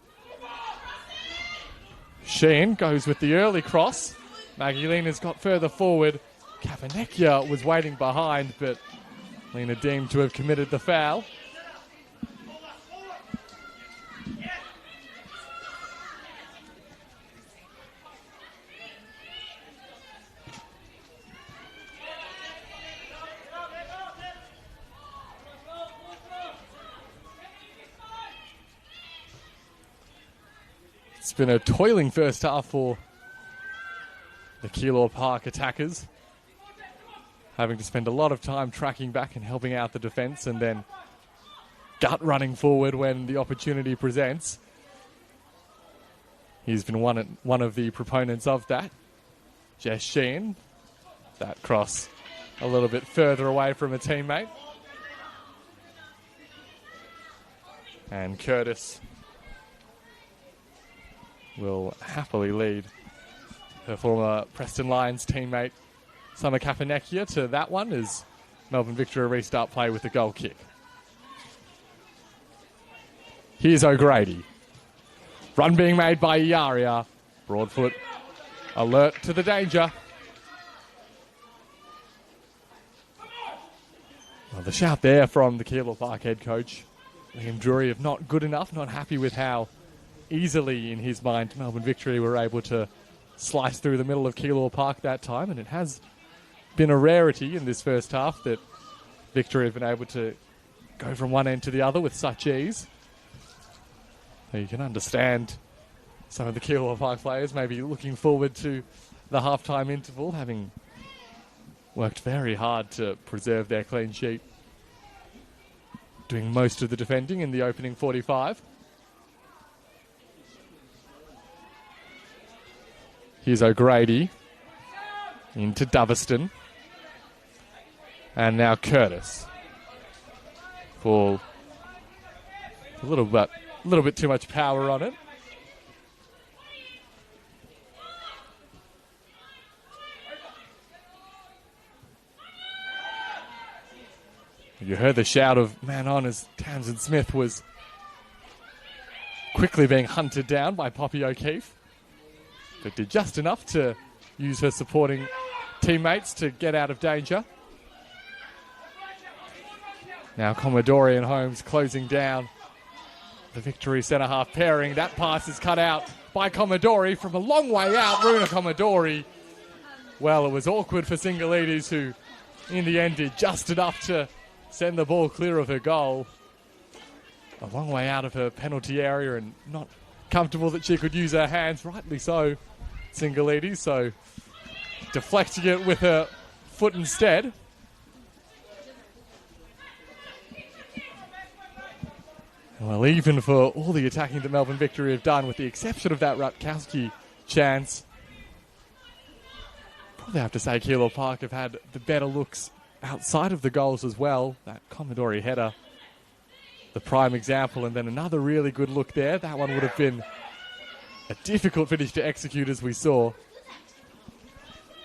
Sheehan goes with the early cross. Maggie Lena's got further forward. Kapanekia was waiting behind, but Lena deemed to have committed the foul. It's been a toiling first half for the Keilor Park attackers, having to spend a lot of time tracking back and helping out the defence and then gut running forward when the opportunity presents. He's been one of the proponents of that. Jess Sheehan, that cross a little bit further away from a teammate. And Curtis will happily lead her former Preston Lions teammate Summer Kapanekia to that one as Melbourne Victory restart play with the goal kick. Here's O'Grady. Run being made by Iaria. Broadfoot alert to the danger. Well, the shout there from the Keilor Park head coach, Liam Drury, of not good enough, not happy with how easily, in his mind, Melbourne Victory were able to slice through the middle of Keilor Park that time, and it has been a rarity in this first half that Victory have been able to go from one end to the other with such ease. So you can understand some of the Keilor Park players maybe looking forward to the halftime interval, having worked very hard to preserve their clean sheet, doing most of the defending in the opening 45. Here's O'Grady into Doverston. And now Curtis. Ball a little bit too much power on it. You heard the shout of man on as Tamsin Smith was quickly being hunted down by Poppy O'Keefe, but did just enough to use her supporting teammates to get out of danger. Now Commodore and Holmes closing down the Victory centre half pairing. That pass is cut out by Commodore from a long way out. Runa Commodore. Well, it was awkward for Singalides, who in the end did just enough to send the ball clear of her goal. A long way out of her penalty area and not comfortable that she could use her hands. Rightly so, Singalides. So deflecting it with her foot instead. Well, even for all the attacking that Melbourne Victory have done, with the exception of that Rutkowski chance, probably have to say Keilor Park have had the better looks outside of the goals as well. That Commodore header, the prime example, and then another really good look there. That one would have been a difficult finish to execute, as we saw.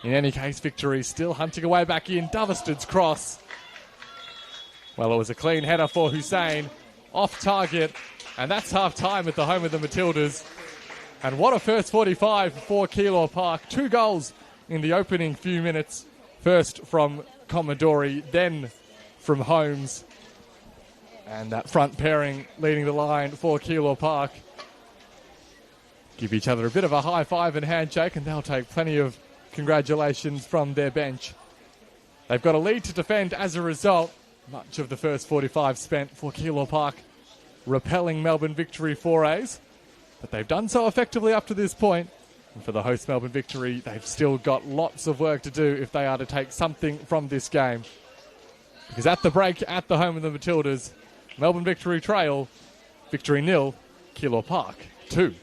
In any case, Victory still hunting away back in. Doveston's cross. Well, it was a clean header for Hussein. Off target, and that's half-time at the home of the Matildas. And what a first 45 for Keilor Park. 2 goals in the opening few minutes. First from Commodore, then from Holmes. And that front pairing leading the line for Keilor Park. Give each other a bit of a high five and handshake, and they'll take plenty of congratulations from their bench. They've got a lead to defend as a result. Much of the first 45 spent for Keilor Park repelling Melbourne Victory forays. But they've done so effectively up to this point. And for the host Melbourne Victory, they've still got lots of work to do if they are to take something from this game. Because at the break, at the home of the Matildas, Melbourne Victory trail, Victory 0, Keilor Park 2.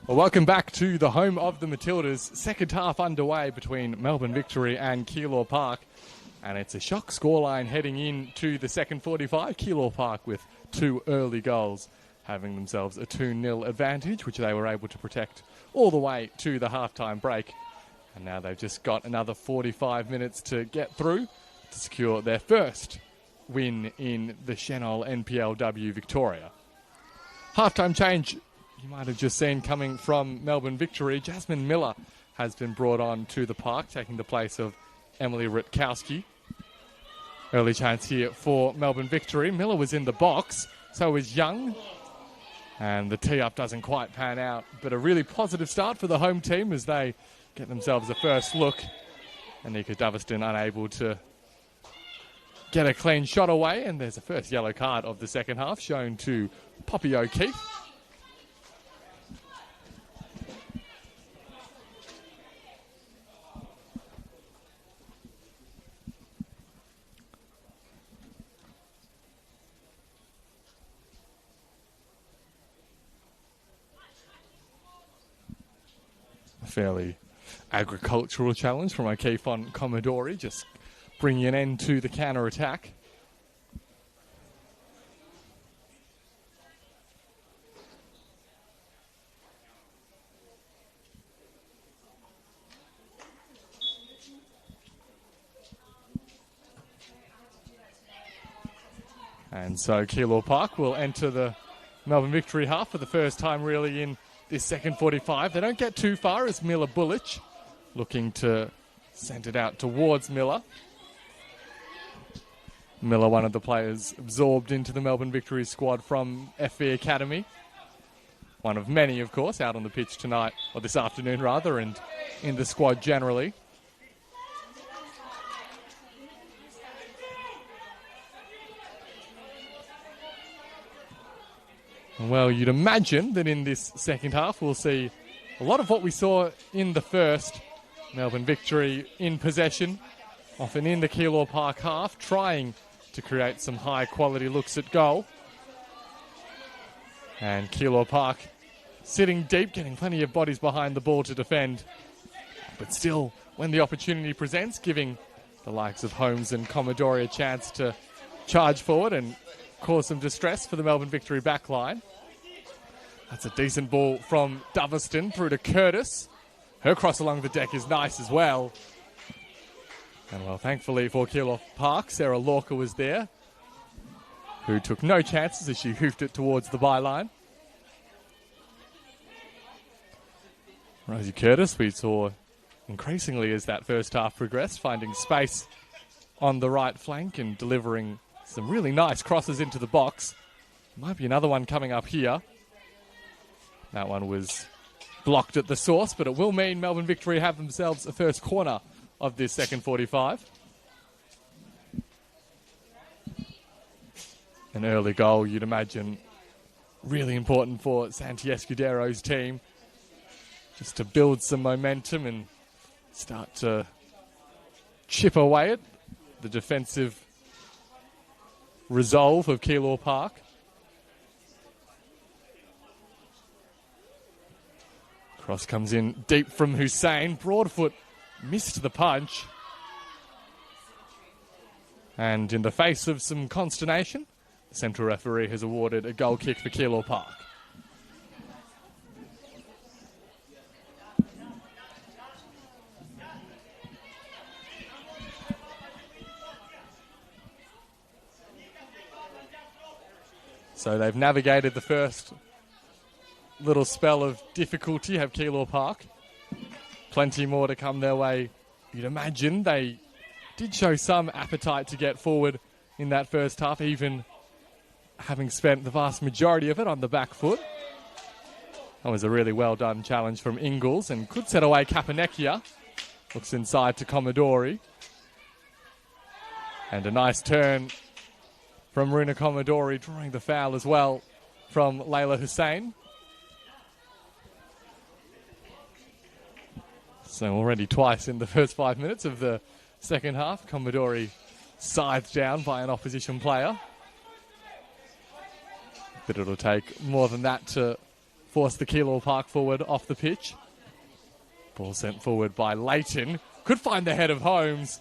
Well, welcome back to the home of the Matildas. Second half underway between Melbourne Victory and Keilor Park. And it's a shock scoreline heading into the second 45. Keilor Park with 2 early goals, having themselves a 2-0 advantage, which they were able to protect all the way to the halftime break. And now they've just got another 45 minutes to get through to secure their first win in the Senol NPLW Victoria. Halftime change you might have just seen coming from Melbourne Victory. Jasmine Miller has been brought on to the park, taking the place of Emily Rutkowski. Early chance here for Melbourne Victory. Miller was in the box, so was Young. And the tee-up doesn't quite pan out, but a really positive start for the home team as they get themselves a first look. Anika Doveston unable to get a clean shot away, and there's a first yellow card of the second half shown to Poppy O'Keefe. Fairly agricultural challenge from O'Keefe on Commodore, just bringing an end to the counter-attack. And so Keilor Park will enter the Melbourne Victory half for the first time really in this second 45. They don't get too far as Miller Bullich looking to send it out towards Miller. Miller, one of the players absorbed into the Melbourne Victory squad from FV Academy. One of many, of course, out on the pitch tonight, or this afternoon rather, and in the squad generally. Well, you'd imagine that in this second half we'll see a lot of what we saw in the first. Melbourne Victory in possession, often in the Keilor Park half, trying to create some high-quality looks at goal. And Keilor Park sitting deep, getting plenty of bodies behind the ball to defend. But still, when the opportunity presents, giving the likes of Holmes and Commodore a chance to charge forward and cause some distress for the Melbourne Victory backline. That's a decent ball from Doveston through to Curtis. Her cross along the deck is nice as well. And well, thankfully for Keilor Park, Sarah Lorca was there, who took no chances as she hoofed it towards the byline. Rosie Curtis, we saw increasingly as that first half progressed, finding space on the right flank and delivering some really nice crosses into the box. Might be another one coming up here. That one was blocked at the source, but it will mean Melbourne Victory have themselves a first corner of this second 45. An early goal, you'd imagine, really important for Santi Escudero's team, just to build some momentum and start to chip away at the defensive resolve of Keilor Park. Cross comes in deep from Hussein. Broadfoot missed the punch. And in the face of some consternation, the central referee has awarded a goal kick for Keilor Park. So they've navigated the first little spell of difficulty, have Keilor Park. Plenty more to come their way. You'd imagine they did show some appetite to get forward in that first half, even having spent the vast majority of it on the back foot. That was a really well done challenge from Ingalls and could set away Kapanekia. Looks inside to Commodore. And a nice turn from Runa Commodore, drawing the foul as well from Layla Hussein. So already twice in the first 5 minutes of the second half, Commodore scythed down by an opposition player. But it'll take more than that to force the Keilor Park forward off the pitch. Ball sent forward by Leighton. Could find the head of Holmes.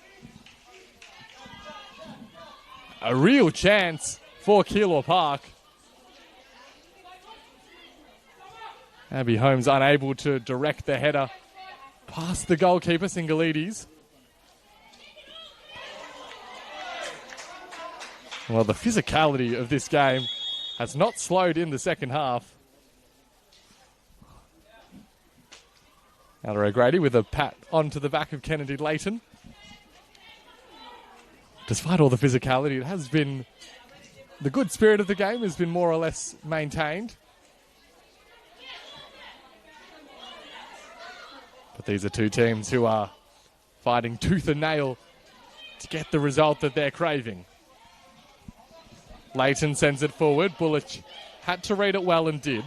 A real chance for Keilor Park. Abby Holmes unable to direct the header past the goalkeeper, Singalides. Well, the physicality of this game has not slowed in the second half. Alder O'Grady with a pat onto the back of Kennedy Leighton. Despite all the physicality, it has been... the good spirit of the game has been more or less maintained. But these are two teams who are fighting tooth and nail to get the result that they're craving. Leighton sends it forward. Bullich had to read it well and did.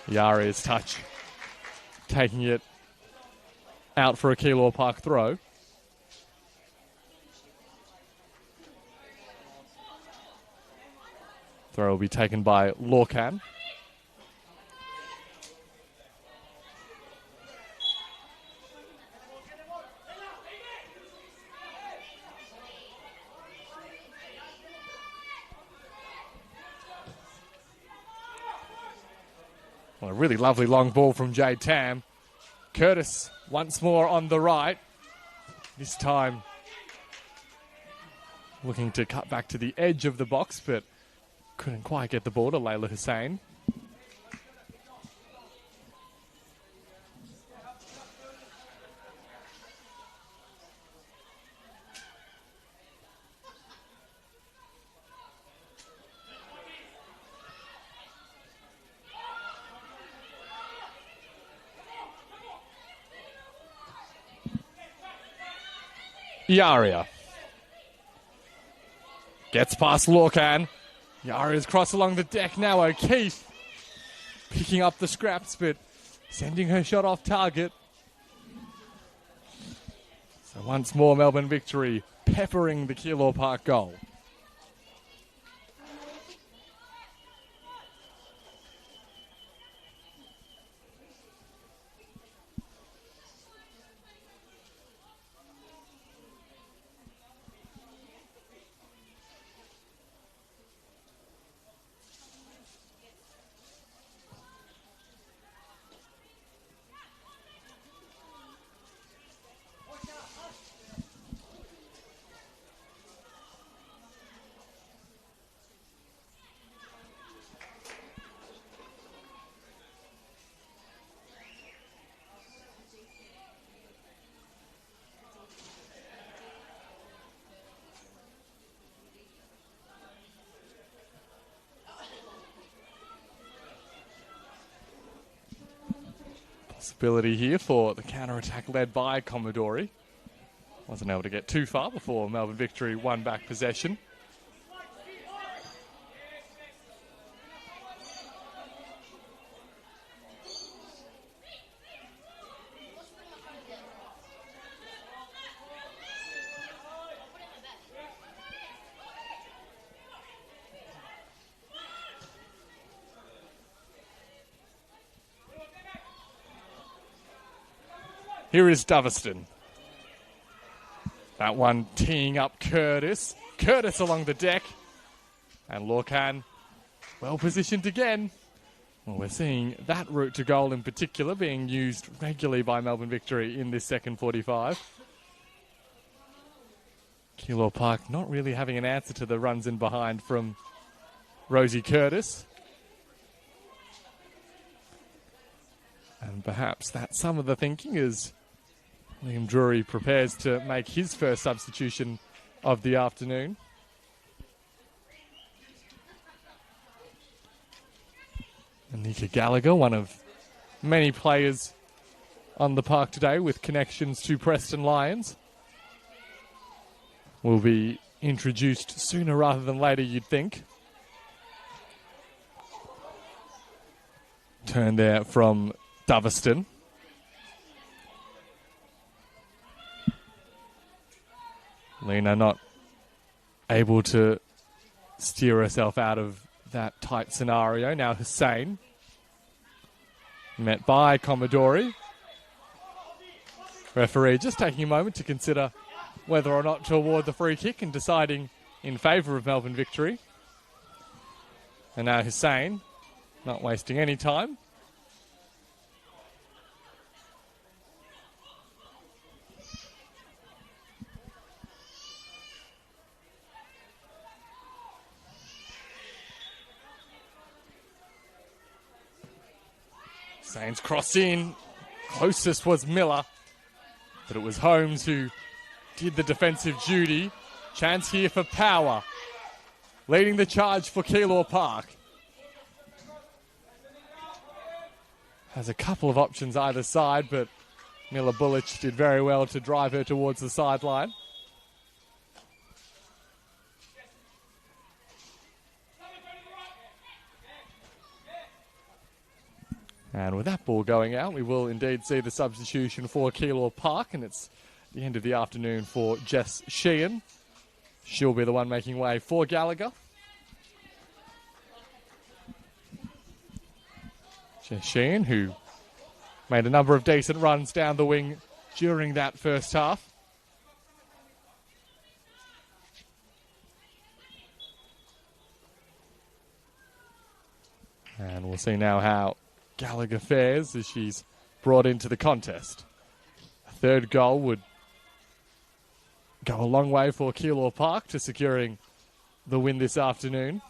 Yari's touch, taking it out for a Keilor Park throw. Throw will be taken by Lorcan. Well, a really lovely long ball from Jade Tam. Curtis once more on the right. This time looking to cut back to the edge of the box, but couldn't quite get the ball to Layla Hussein. Yaria gets past Lorcan. Yaria's cross along the deck now. O'Keefe picking up the scraps, but sending her shot off target. So once more, Melbourne Victory peppering the Keilor Park goal. Possibility here for the counter-attack led by Commodore. Wasn't able to get too far before Melbourne Victory won back possession. Here is Doverston. That one teeing up Curtis. Curtis along the deck. And Lorcan well positioned again. Well, we're seeing that route to goal in particular being used regularly by Melbourne Victory in this second 45. Keilor Park not really having an answer to the runs in behind from Rosie Curtis. And perhaps that's some of the thinking as Liam Drury prepares to make his first substitution of the afternoon. Anika Gallagher, one of many players on the park today with connections to Preston Lions, will be introduced sooner rather than later, you'd think. Turn there from Doverston. Lena not able to steer herself out of that tight scenario. Now Hussein Met by Commodore. Referee just taking a moment to consider whether or not to award the free kick and deciding in favour of Melbourne Victory. And now Hussein, not wasting any time. Hussein's cross in. Closest was Miller, but it was Holmes who did the defensive duty. Chance here for Power. Leading the charge for Keilor Park. Has a couple of options either side, but Miller Bullich did very well to drive her towards the sideline. And with that ball going out, we will indeed see the substitution for Keilor Park, and it's the end of the afternoon for Jess Sheehan. She'll be the one making way for Gallagher. Jess Sheehan, who made a number of decent runs down the wing during that first half. And we'll see now how Gallagher fares as she's brought into the contest. A third goal would go a long way for Keilor Park to securing the win this afternoon.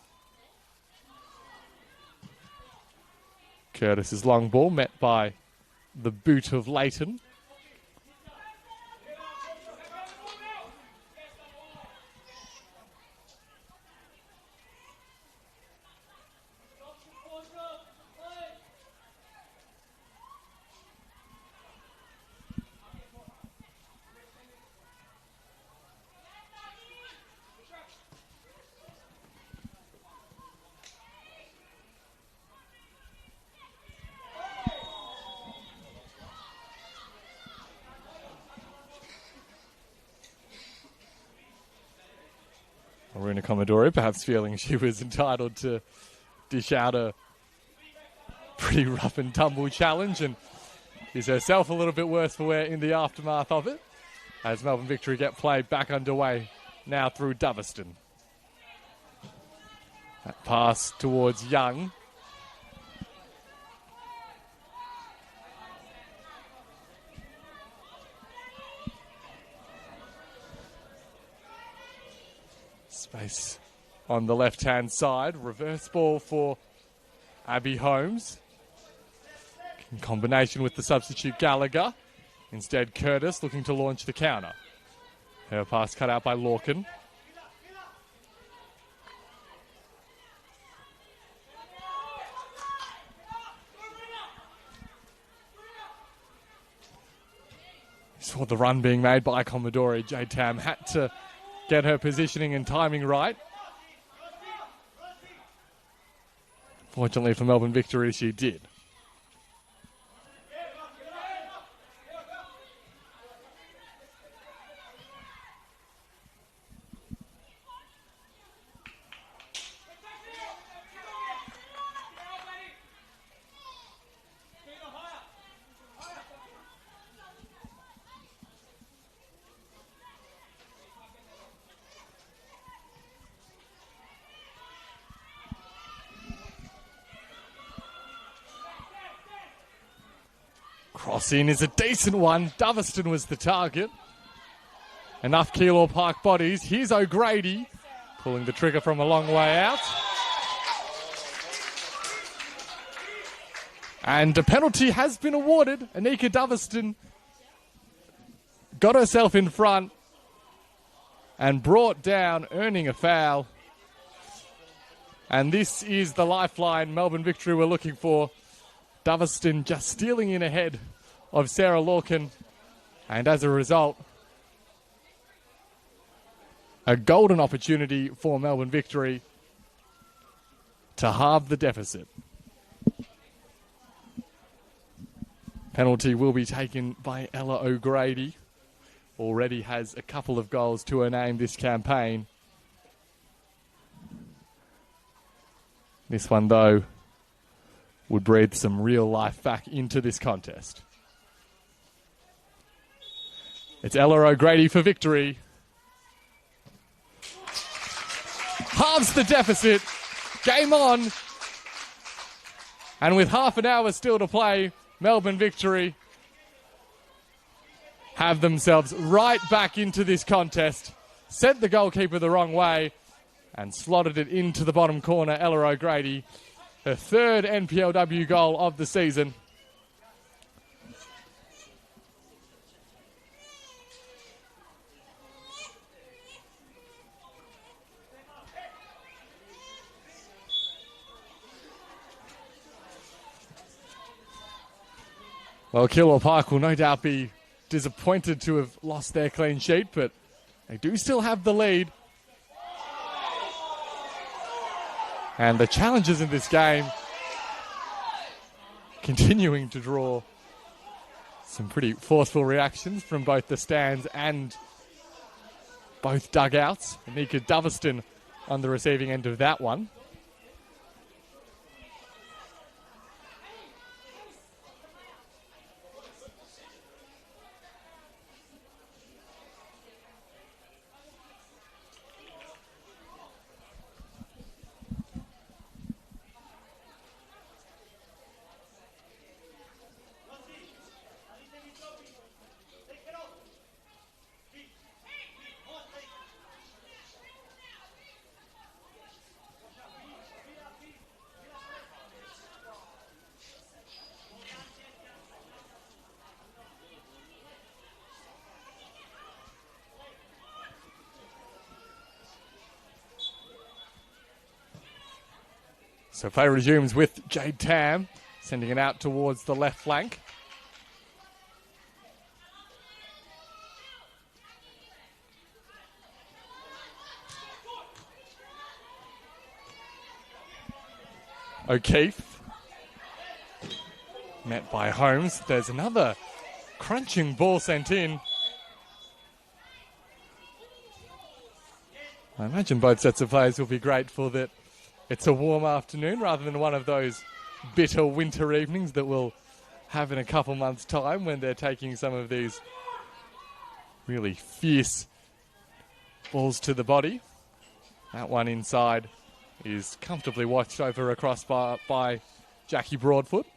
Curtis's long ball met by the boot of Leighton. Marina Commodore perhaps feeling she was entitled to dish out a pretty rough and tumble challenge and is herself a little bit worse for wear in the aftermath of it as Melbourne Victory get play back underway now through Doverston. That pass towards Young. Space on the left-hand side. Reverse ball for Abby Holmes. In combination with the substitute Gallagher. Instead, Curtis looking to launch the counter. Her pass cut out by Lorcan. Saw the run being made by Commodore. Jade Tam had to get her positioning and timing right. Fortunately for Melbourne Victory, she did. Cross-in is a decent one. Doverston was the target. Enough Keilor Park bodies. Here's O'Grady pulling the trigger from a long way out. And a penalty has been awarded. Anika Doverston got herself in front and brought down, earning a foul. And this is the lifeline Melbourne Victory were looking for. Doverston just stealing in ahead of Sarah Lorcan. And as a result, a golden opportunity for Melbourne Victory to halve the deficit. Penalty will be taken by Ella O'Grady. Already has a couple of goals to her name this campaign. This one, though, would breathe some real life back into this contest. It's Ella O'Grady for victory. Halves the deficit. Game on. And with half an hour still to play, Melbourne Victory have themselves right back into this contest. Sent the goalkeeper the wrong way and slotted it into the bottom corner. Ella O'Grady, her third NPLW goal of the season. Well, Keilor Park will no doubt be disappointed to have lost their clean sheet, but they do still have the lead. And the challenges in this game continuing to draw some pretty forceful reactions from both the stands and both dugouts. Anika Doveston on the receiving end of that one. So play resumes with Jade Tam, sending it out towards the left flank. O'Keefe, met by Holmes. There's another crunching ball sent in. I imagine both sets of players will be grateful that it's a warm afternoon rather than one of those bitter winter evenings that we'll have in a couple months' time when they're taking some of these really fierce balls to the body. That one inside is comfortably watched over across by Jackie Broadfoot.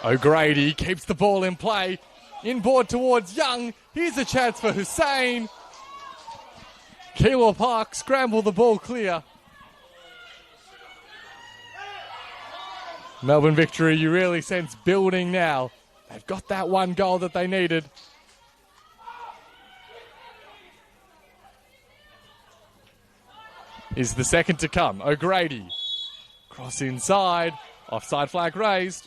O'Grady keeps the ball in play. Inboard towards Young. Here's a chance for Hussein. Keilor Park scramble the ball clear. Melbourne Victory, you really sense building now. They've got that one goal that they needed. Is the second to come. O'Grady. Cross inside. Offside flag raised.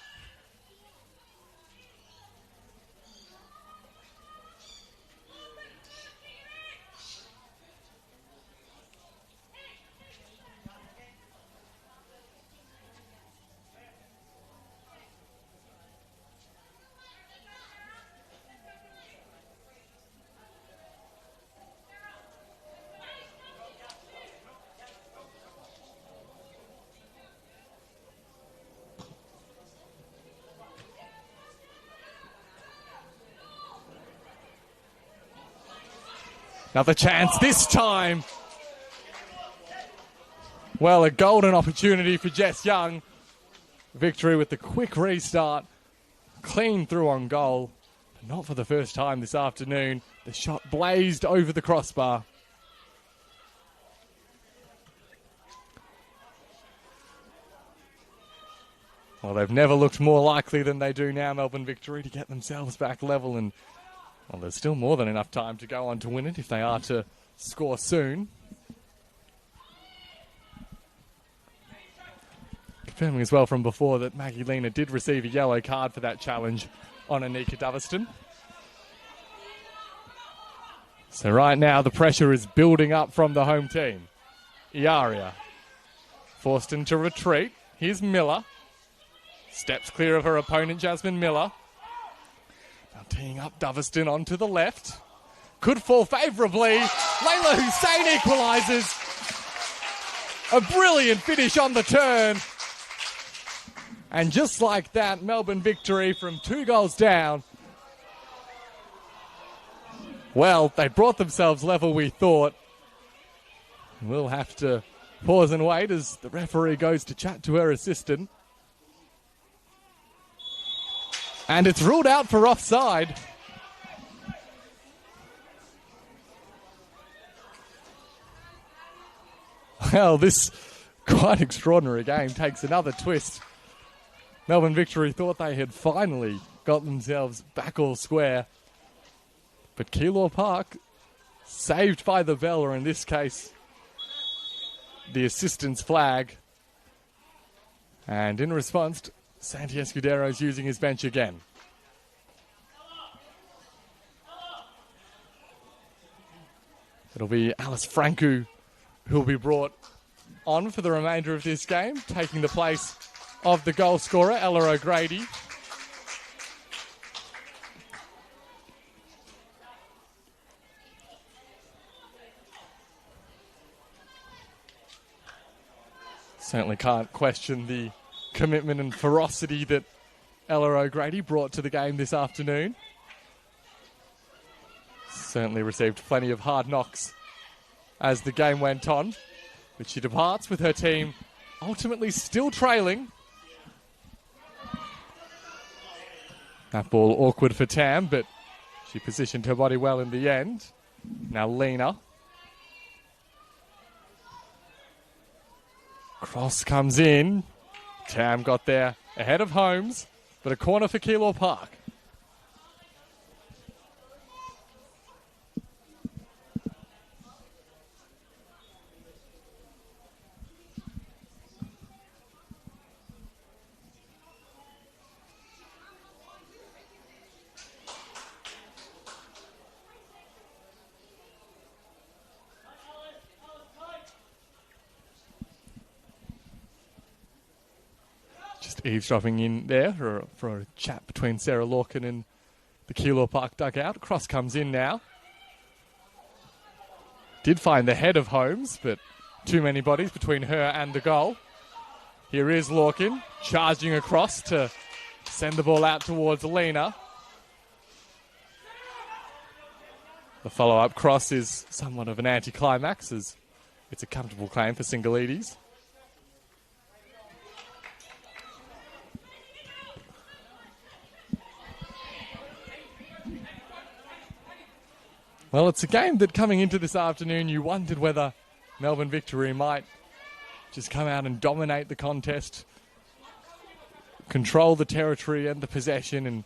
Another chance this time. Well, a golden opportunity for Jess Young. Victory with the quick restart. Clean through on goal. But not for the first time this afternoon. The shot blazed over the crossbar. Well, they've never looked more likely than they do now, Melbourne Victory, to get themselves back level. And well, there's still more than enough time to go on to win it if they are to score soon. Confirming as well from before that Maggie Lena did receive a yellow card for that challenge on Anika Doveston. So right now the pressure is building up from the home team. Iaria forced into retreat. Here's Miller. Steps clear of her opponent, Jasmine Miller. Now teeing up Doveston onto the left. Could fall favourably. Layla Hussein equalises. A brilliant finish on the turn. And just like that, Melbourne victory from 2 goals down. Well, they brought themselves level, we thought. We'll have to pause and wait as the referee goes to chat to her assistant. And it's ruled out for offside. Well, this quite extraordinary game takes another twist. Melbourne victory thought they had finally got themselves back all square. But Keilor Park, saved by the bell, or in this case, the assistant's flag. And in response, Santi Escudero's using his bench again. It'll be Alice Franco who'll be brought on for the remainder of this game, taking the place of the goal scorer, Ella O'Grady. Certainly can't question the commitment and ferocity that Ella O'Grady brought to the game this afternoon. Certainly received plenty of hard knocks as the game went on, but she departs with her team ultimately still trailing. That ball awkward for Tam, but she positioned her body well in the end. Now Lena. Cross comes in. Tam got there ahead of Holmes, but a corner for Keilor Park. Eavesdropping in there for a chat between Sarah Lorcan and the Keilor Park dugout. Cross comes in now. Did find the head of Holmes, but too many bodies between her and the goal. Here is Lorcan charging across to send the ball out towards Lena. The follow-up cross is somewhat of an anticlimax as it's a comfortable claim for Singalides. Well, it's a game that coming into this afternoon, you wondered whether Melbourne victory might just come out and dominate the contest, control the territory and the possession, and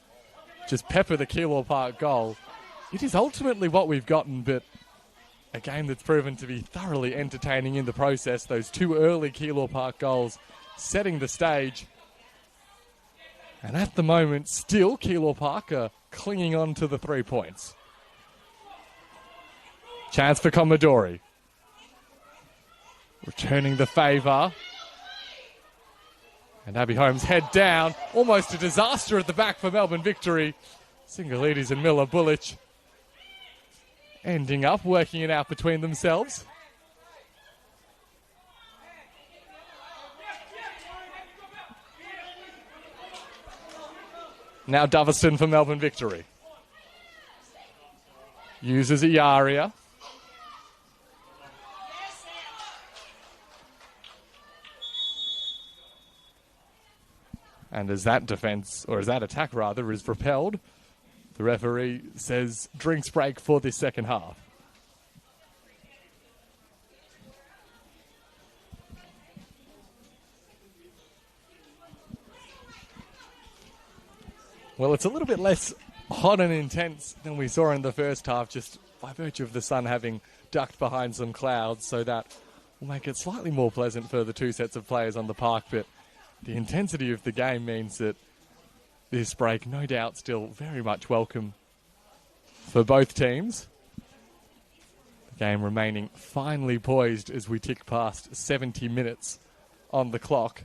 just pepper the Keilor Park goal. It is ultimately what we've gotten, but a game that's proven to be thoroughly entertaining in the process. Those 2 early Keilor Park goals setting the stage. And at the moment, still Keilor Park are clinging on to the 3 points. Chance for Commodore. Returning the favour. And Abby Holmes head down. Almost a disaster at the back for Melbourne victory. Singalides and Miller Bullich ending up working it out between themselves. Now Doveston for Melbourne victory. Uses Iaria. And as that defence, or as that attack rather, is repelled, the referee says drinks break for this second half. Well, it's a little bit less hot and intense than we saw in the first half, just by virtue of the sun having ducked behind some clouds, so that will make it slightly more pleasant for the 2 sets of players on the park, but the intensity of the game means that this break, no doubt, still very much welcome for both teams. Game remaining finely poised as we tick past 70 minutes on the clock.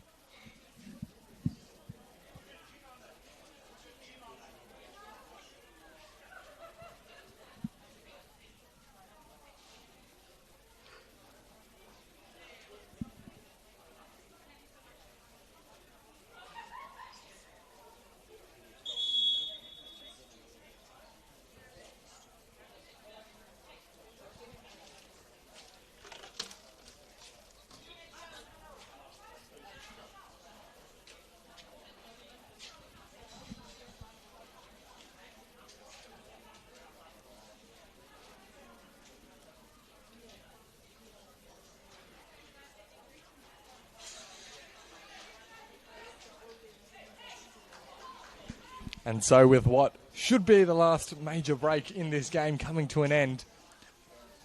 And so with what should be the last major break in this game coming to an end,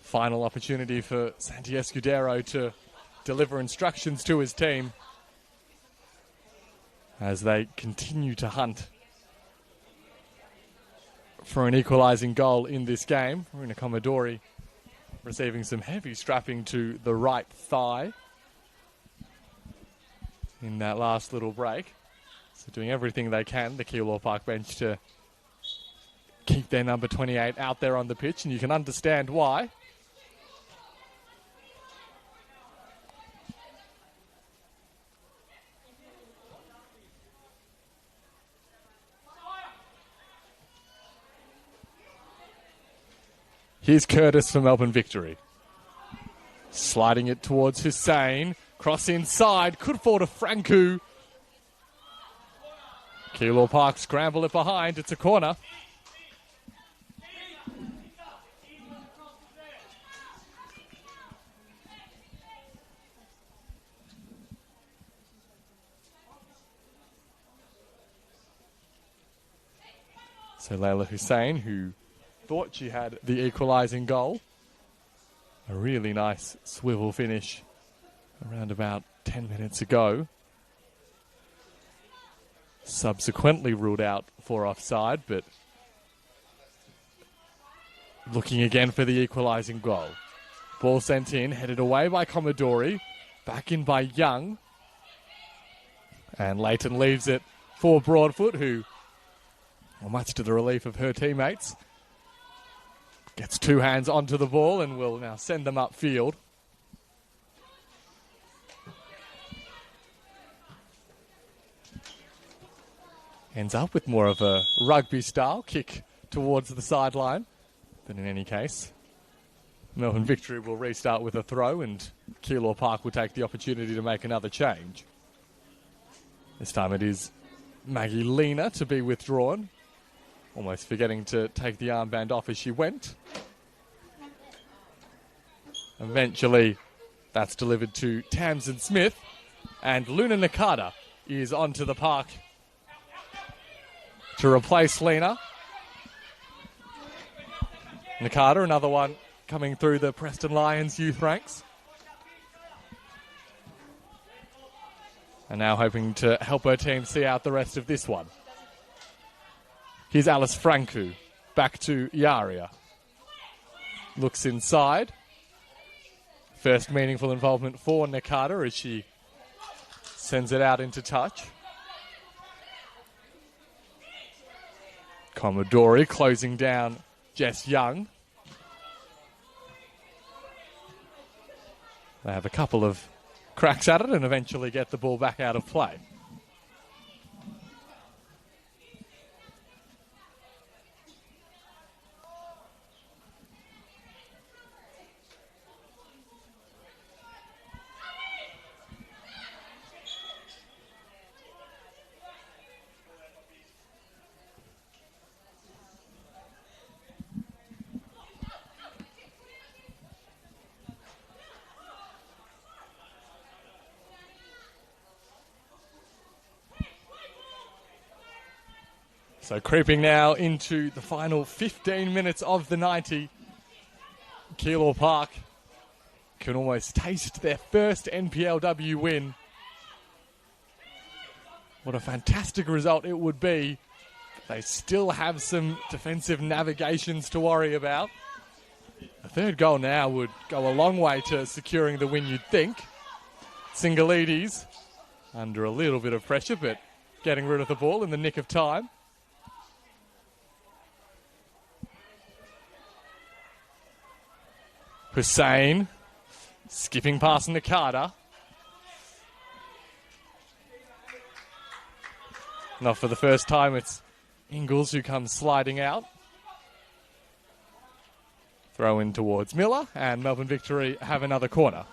final opportunity for Santi Escudero to deliver instructions to his team as they continue to hunt for an equalising goal in this game. Marina Commodore receiving some heavy strapping to the right thigh in that last little break. So doing everything they can, the Keilor Park bench, to keep their number 28 out there on the pitch, and you can understand why. Here's Curtis for Melbourne Victory. Sliding it towards Hussein. Cross inside. Could fall to Franku. Keilor Park scramble it behind. It's a corner. So Layla Hussein, who thought she had the equalising goal. A really nice swivel finish around about 10 minutes ago. Subsequently ruled out for offside, but looking again for the equalising goal. Ball sent in, headed away by Commodore, back in by Young. And Leighton leaves it for Broadfoot, who, well, much to the relief of her teammates, gets two hands onto the ball and will now send them upfield. Ends up with more of a rugby-style kick towards the sideline. But in any case, Melbourne Victory will restart with a throw, and Keilor Park will take the opportunity to make another change. This time it is Maggie Lena to be withdrawn, almost forgetting to take the armband off as she went. Eventually, that's delivered to Tamsin Smith, and Luna Nakata is onto the park to replace Lena. Nakata, another one coming through the Preston Lions youth ranks. And now hoping to help her team see out the rest of this one. Here's Alice Franku, back to Yaria. Looks inside. First meaningful involvement for Nakata as she sends it out into touch. Commodore closing down Jess Young. They have a couple of cracks at it and eventually get the ball back out of play. So creeping now into the final 15 minutes of the 90. Keilor Park can almost taste their first NPLW win. What a fantastic result it would be. They still have some defensive navigations to worry about. A third goal now would go a long way to securing the win, you'd think. Singalides under a little bit of pressure, but getting rid of the ball in the nick of time. Hussein skipping past Nakata. Not for the first time, it's Ingles who comes sliding out. Throw in towards Miller, and Melbourne Victory have another corner.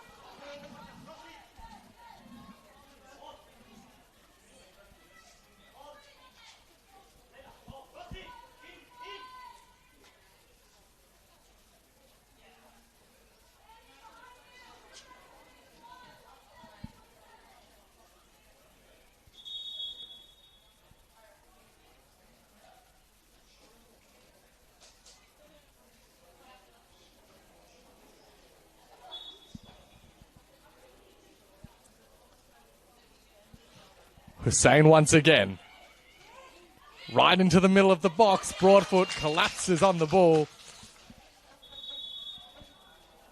Hussein once again. Right into the middle of the box. Broadfoot collapses on the ball.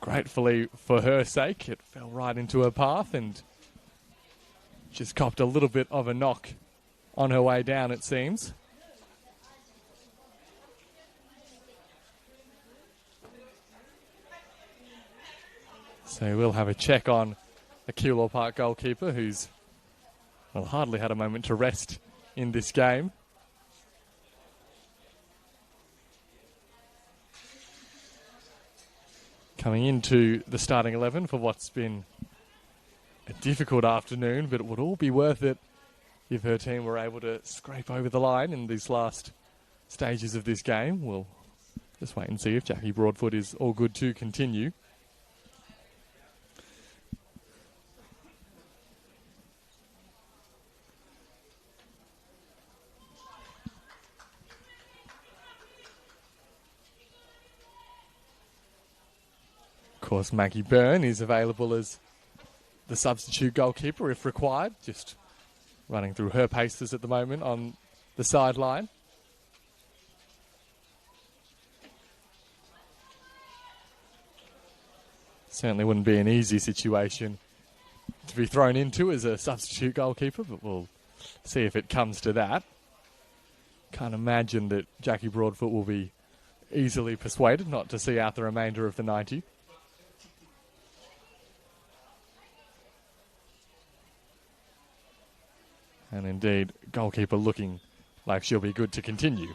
Gratefully for her sake, it fell right into her path and just copped a little bit of a knock on her way down, it seems. So we'll have a check on the Keilor Park goalkeeper, who's hardly had a moment to rest in this game. Coming into the starting 11 for what's been a difficult afternoon, but it would all be worth it if her team were able to scrape over the line in these last stages of this game. We'll just wait and see if Jackie Broadfoot is all good to continue. Of course, Maggie Byrne is available as the substitute goalkeeper if required, just running through her paces at the moment on the sideline. Certainly wouldn't be an easy situation to be thrown into as a substitute goalkeeper, but we'll see if it comes to that. Can't imagine that Jackie Broadfoot will be easily persuaded not to see out the remainder of the 90. And indeed, goalkeeper looking like she'll be good to continue.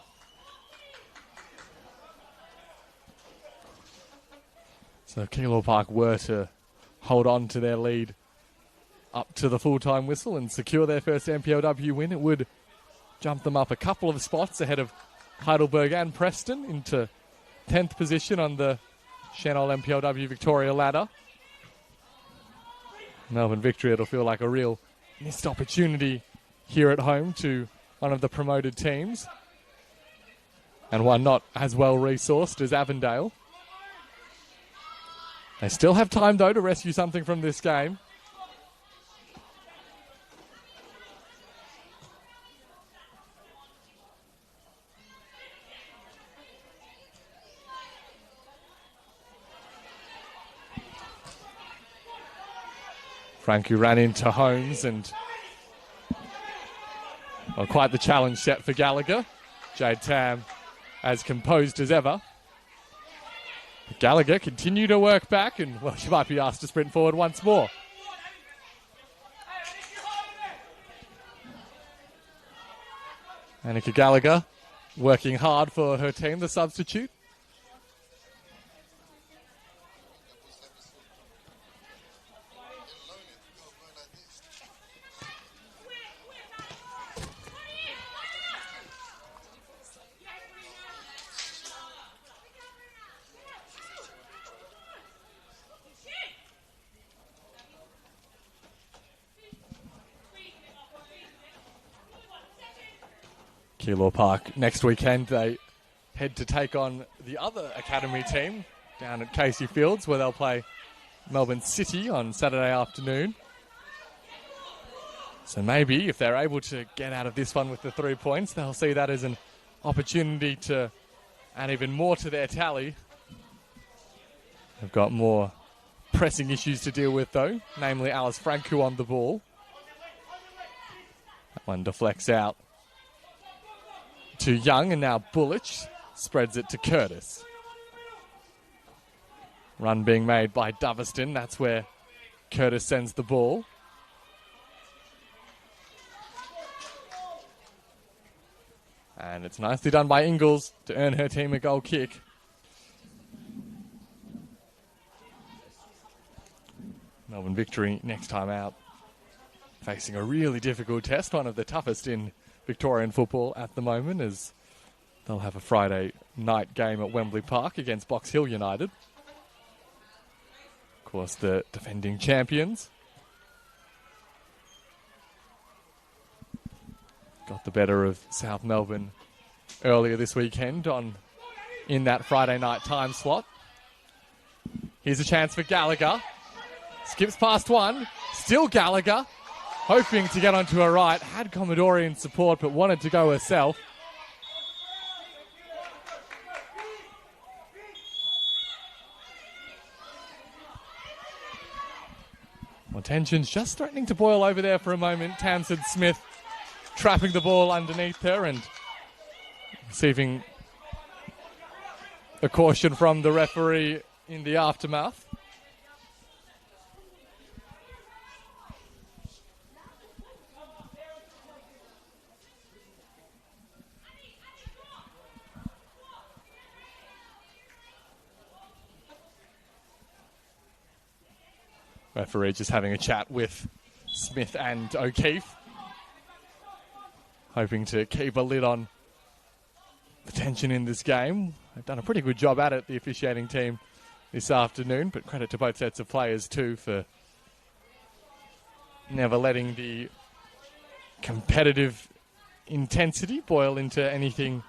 So if Keilor Park were to hold on to their lead up to the full-time whistle and secure their first NPLW win, it would jump them up a couple of spots ahead of Heidelberg and Preston into 10th position on the Senol NPLW Victoria ladder. Melbourne Victory, it'll feel like a real missed opportunity here at home to one of the promoted teams, and one not as well resourced as Avondale. They still have time, though, to rescue something from this game. Frankie ran into Holmes and quite the challenge set for Gallagher. Jade Tam as composed as ever. But Gallagher continued to work back, and well, she might be asked to sprint forward once more. Annika Gallagher working hard for her team, the substitute. Keilor Park next weekend, they head to take on the other academy team down at Casey Fields, where they'll play Melbourne City on Saturday afternoon. So maybe if they're able to get out of this one with the 3 points, they'll see that as an opportunity to add even more to their tally We've got more pressing issues to deal with, though, namely Alice Franku on the ball. That one deflects out to Young, and now Bullich spreads it to Curtis. Run being made by Doveston. That's where Curtis sends the ball. And it's nicely done by Ingles to earn her team a goal kick. Melbourne Victory next time out, facing a really difficult test, one of the toughest in Victorian football at the moment, as they'll have a Friday night game at Wembley Park against Box Hill United. Of course, the defending champions. Got the better of South Melbourne earlier this weekend in that Friday night time slot. Here's a chance for Gallagher. Skips past one. Still Gallagher. Hoping to get onto her right. Had Commodore in support, but wanted to go herself. Well, tension's just threatening to boil over there for a moment. Tamsin Smith trapping the ball underneath her and receiving a caution from the referee in the aftermath. Referee just having a chat with Smith and O'Keefe, hoping to keep a lid on the tension in this game. They've done a pretty good job at it, the officiating team, this afternoon, but credit to both sets of players too for never letting the competitive intensity boil into anything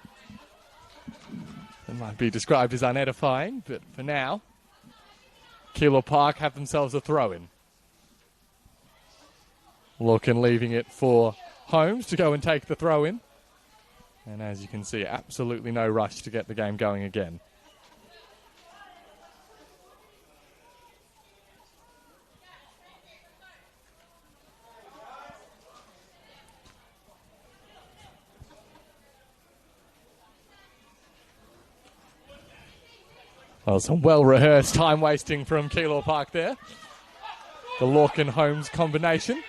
that might be described as unedifying. But for now, Keilor Park have themselves a throw-in. Lorcan leaving it for Holmes to go and take the throw-in. And as you can see, absolutely no rush to get the game going again. Well, some well-rehearsed time wasting from Keilor Park there. The Lorcan-Holmes combination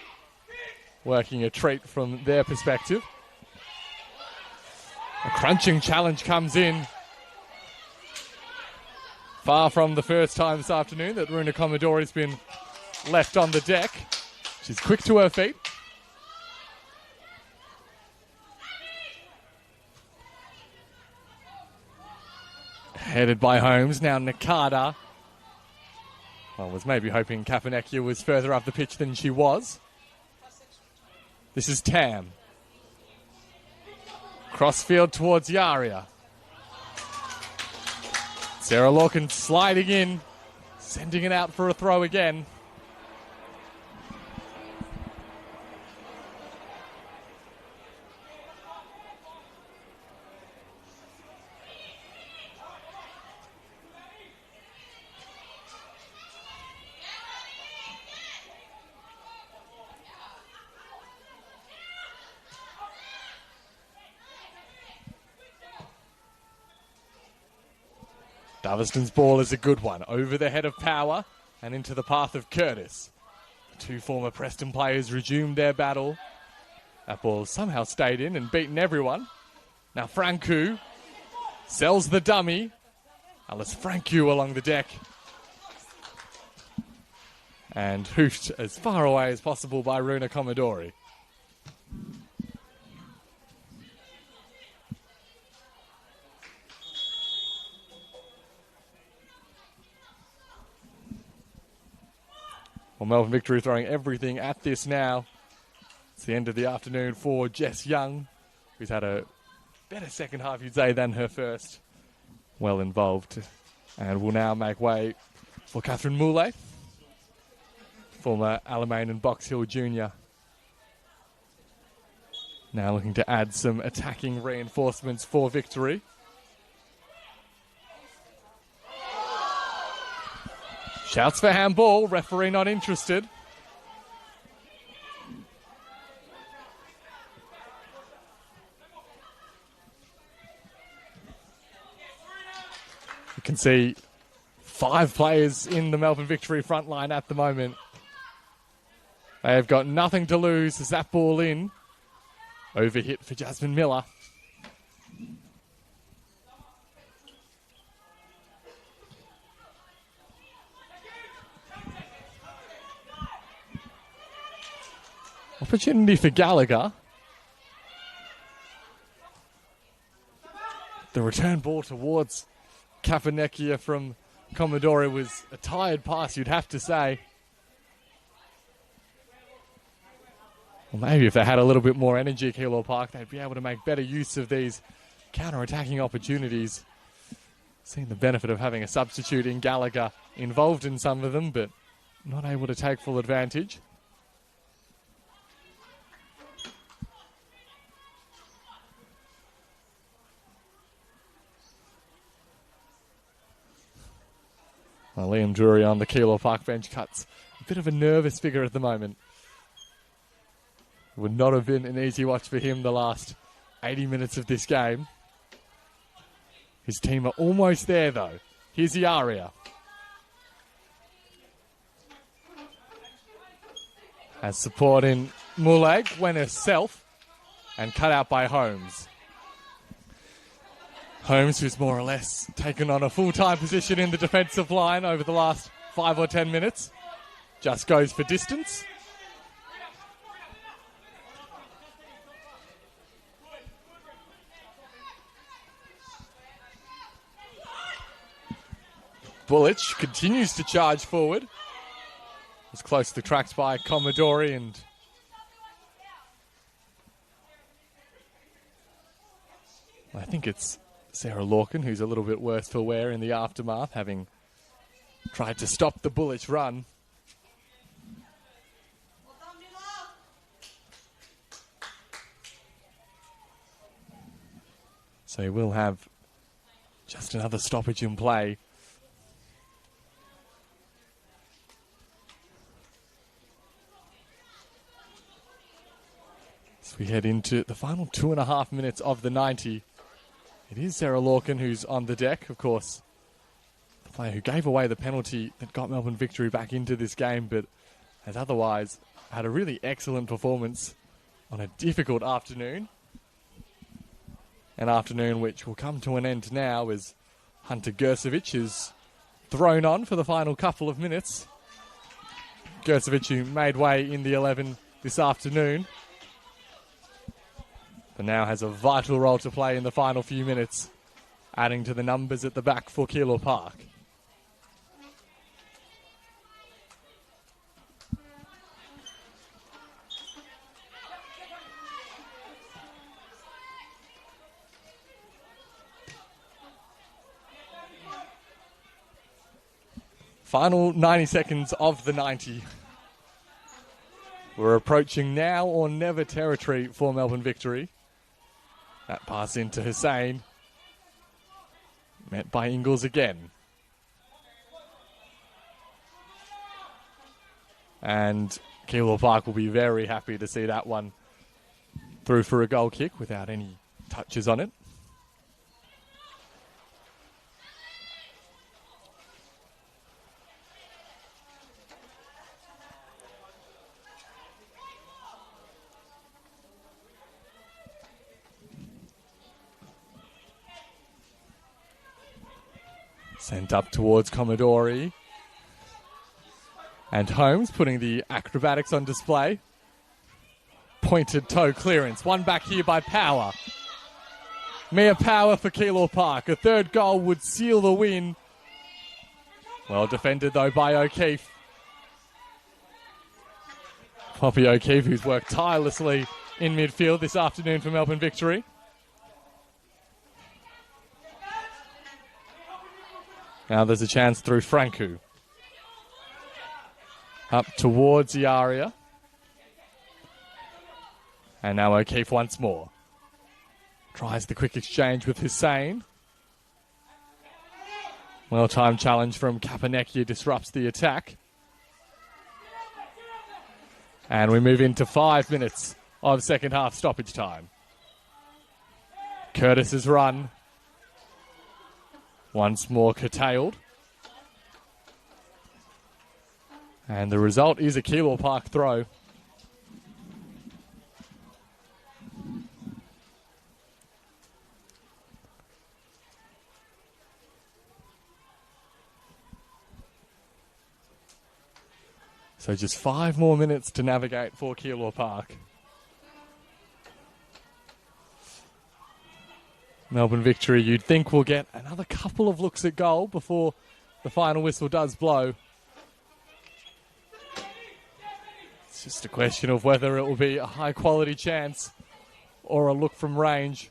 working a treat from their perspective. A crunching challenge comes in. Far from the first time this afternoon that Runa Commodore has been left on the deck. She's quick to her feet. Headed by Holmes, now Nakada. Well, was maybe hoping Kapanekia was further up the pitch than she was. This is Tam. Crossfield towards Yaria. Sarah Lorcan sliding in, sending it out for a throw again. Doveston's ball is a good one. Over the head of Power and into the path of Curtis. Two former Preston players resumed their battle. That ball somehow stayed in and beaten everyone. Now Franku sells the dummy. Alice Franku along the deck. And hoofed as far away as possible by Runa Commodore. Well, Melbourne Victory throwing everything at this now. It's the end of the afternoon for Jess Young, who's had a better second half, you'd say, than her first. Well involved. And will now make way for Catherine Moulay, former Alamein and Box Hill junior. Now looking to add some attacking reinforcements for Victory. Shouts for handball. Referee not interested. You can see 5 players in the Melbourne Victory front line at the moment. They have got nothing to lose as that ball in. Overhit for Jasmine Miller. Opportunity for Gallagher. The return ball towards Kapanekia from Commodore was a tired pass, you'd have to say. Well, maybe if they had a little bit more energy at Keilor Park, they'd be able to make better use of these counter-attacking opportunities. Seeing the benefit of having a substitute in Gallagher involved in some of them, but not able to take full advantage. Well, Liam Drury on the Keilor Park bench cuts a bit of a nervous figure at the moment. Would not have been an easy watch for him the last 80 minutes of this game. His team are almost there, though. Here's the aria. Has support in Mulag, went herself, and cut out by Holmes. Holmes, who's more or less taken on a full-time position in the defensive line over the last 5 or 10 minutes, just goes for distance. Bullich continues to charge forward. Was close to the tracks by Commodore, and I think it's Sarah Lorcan who's a little bit worse for wear in the aftermath, having tried to stop the Bullich run. So we'll have just another stoppage in play. We head into the final 2.5 minutes of the 90. It is Sarah Lorcan who's on the deck, of course. The player who gave away the penalty that got Melbourne Victory back into this game, but has otherwise had a really excellent performance on a difficult afternoon. An afternoon which will come to an end now as Hunter Gersovic is thrown on for the final couple of minutes. Gersovic, who made way in the 11 this afternoon, but now has a vital role to play in the final few minutes, adding to the numbers at the back for Keilor Park. Final 90 seconds of the 90. We're approaching now or never territory for Melbourne Victory. That pass into Hussain. Met by Ingles again. And Keilor Park will be very happy to see that one through for a goal kick without any touches on it. Sent up towards Commodore. And Holmes putting the acrobatics on display. Pointed toe clearance. One back here by Power. Mia Power for Keilor Park. A third goal would seal the win. Well defended though by O'Keefe. Poppy O'Keefe, who's worked tirelessly in midfield this afternoon for Melbourne Victory. Now there's a chance through Franku. Up towards the area. And now O'Keefe once more. Tries the quick exchange with Hussain. Well-timed challenge from Kapanekia disrupts the attack. And we move into 5 minutes of second half stoppage time. Curtis's run once more curtailed. And the result is a Keilor Park throw. So just 5 more minutes to navigate for Keilor Park. Melbourne Victory, you'd think will get another couple of looks at goal before the final whistle does blow. It's just a question of whether it will be a high-quality chance or a look from range.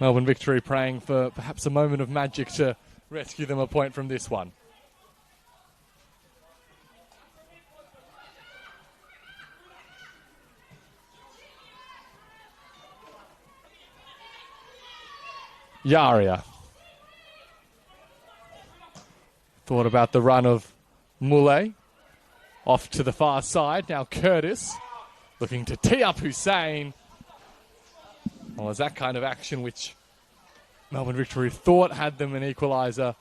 Melbourne Victory praying for perhaps a moment of magic to rescue them a point from this one. Yaria. Thought about the run of Moulay. Off to the far side. Now Curtis looking to tee up Hussein. Well, it's that kind of action which Melbourne Victory thought had them an equaliser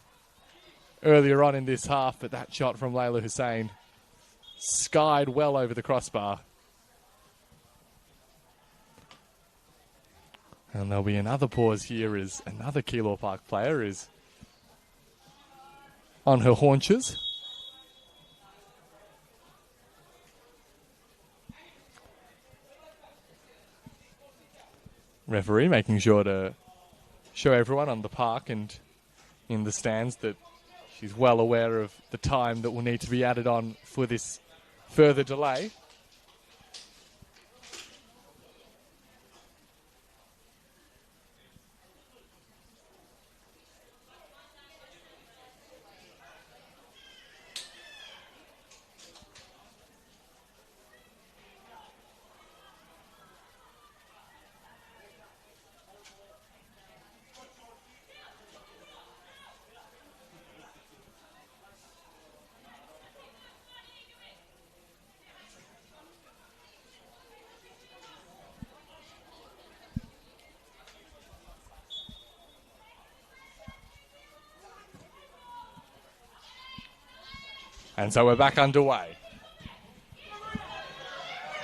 earlier on in this half, but that shot from Layla Hussein skied well over the crossbar. And there'll be another pause here as another Keilor Park player is on her haunches. Referee making sure to show everyone on the park and in the stands that she's well aware of the time that will need to be added on for this further delay. And so we're back underway.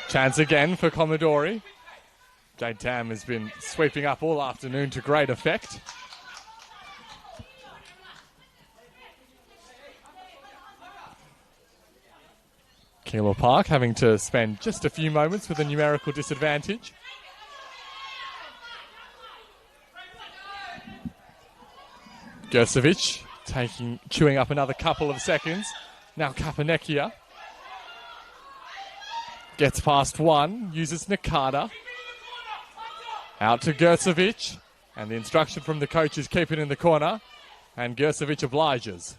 Chance again for Commodore. Jade Tam has been sweeping up all afternoon to great effect. Keilor Park having to spend just a few moments with a numerical disadvantage. Gersovic chewing up another couple of seconds. Now Kapanekia gets past one, uses Nakata. Out to Gersovic, and the instruction from the coach is keep it in the corner, and Gersovic obliges.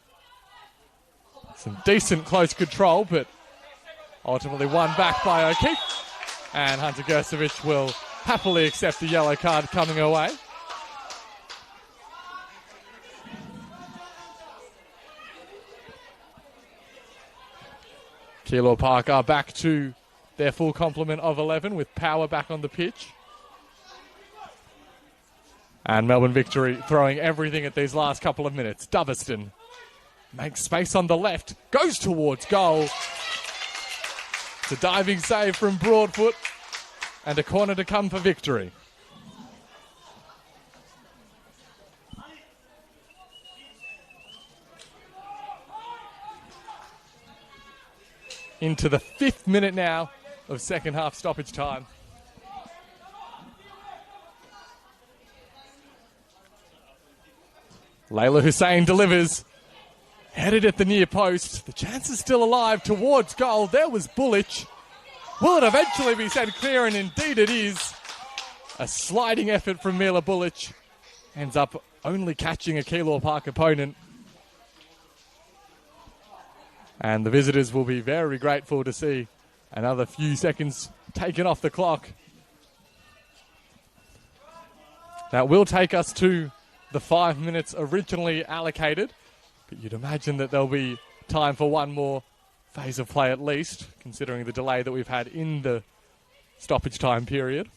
Some decent close control, but ultimately won back by O'Keefe, and Hunter Gersovic will happily accept the yellow card coming away. Keilor Park are back to their full complement of 11 with power back on the pitch. And Melbourne Victory throwing everything at these last couple of minutes. Doverston makes space on the left, goes towards goal. It's a diving save from Broadfoot and a corner to come for Victory. Into the 5th minute now of second half stoppage time. Layla Hussein delivers. Headed at the near post. The chance is still alive towards goal. There was Bullich. Will it eventually be sent clear? And indeed it is. A sliding effort from Mila Bullich. Ends up only catching a Keilor Park opponent. And the visitors will be very grateful to see another few seconds taken off the clock. That will take us to the 5 minutes originally allocated. But you'd imagine that there'll be time for one more phase of play at least, considering the delay that we've had in the stoppage time period.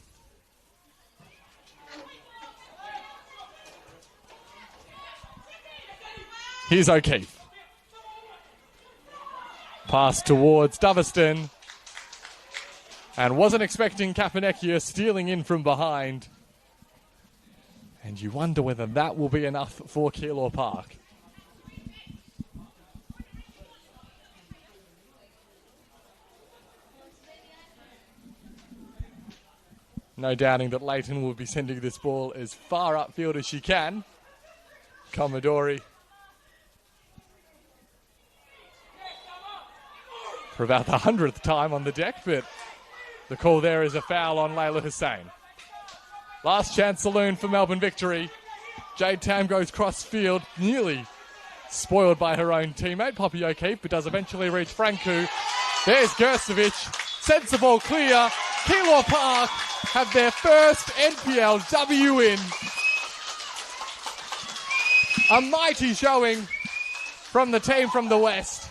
Here's O'Keefe. Pass towards Doveston. And wasn't expecting Kapanekia stealing in from behind. And you wonder whether that will be enough for Keilor Park. No doubting that Leighton will be sending this ball as far upfield as she can. Commodore for about the 100th time on the deck, but the call there is a foul on Layla Hussein. Last chance saloon for Melbourne Victory. Jade Tam goes cross field, nearly spoiled by her own teammate, Poppy O'Keefe, but does eventually reach Franku. There's Gersovic, sends the ball clear. Keilor Park have their first NPLW win. A mighty showing from the team from the West.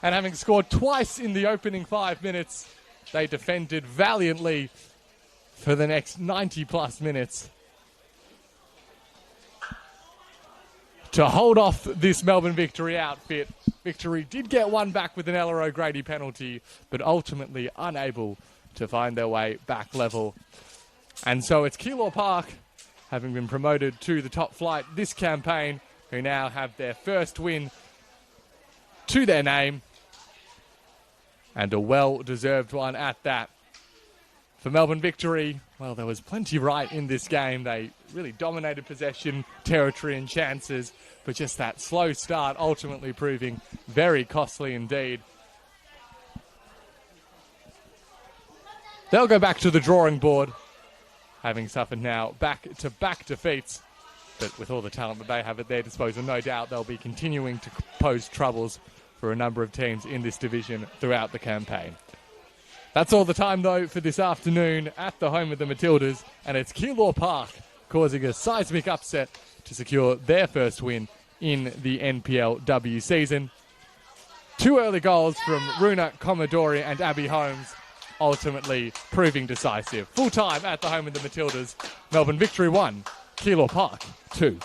And having scored twice in the opening 5 minutes, they defended valiantly for the next 90 plus minutes to hold off this Melbourne Victory outfit. Victory did get one back with an Ella O'Grady penalty, but ultimately unable to find their way back level. And so it's Keilor Park, having been promoted to the top flight this campaign, who now have their first win to their name, and a well-deserved one at that. For Melbourne Victory, well, there was plenty right in this game. They really dominated possession, territory and chances, but just that slow start ultimately proving very costly indeed. They'll go back to the drawing board, having suffered now back-to-back defeats. But with all the talent that they have at their disposal, no doubt they'll be continuing to pose troubles for a number of teams in this division throughout the campaign. That's all the time, though, for this afternoon at the home of the Matildas, and it's Keilor Park causing a seismic upset to secure their first win in the NPLW season. 2 early goals from Runa Commodore and Abby Holmes, ultimately proving decisive. Full time at the home of the Matildas. Melbourne Victory 1, Keilor Park 2.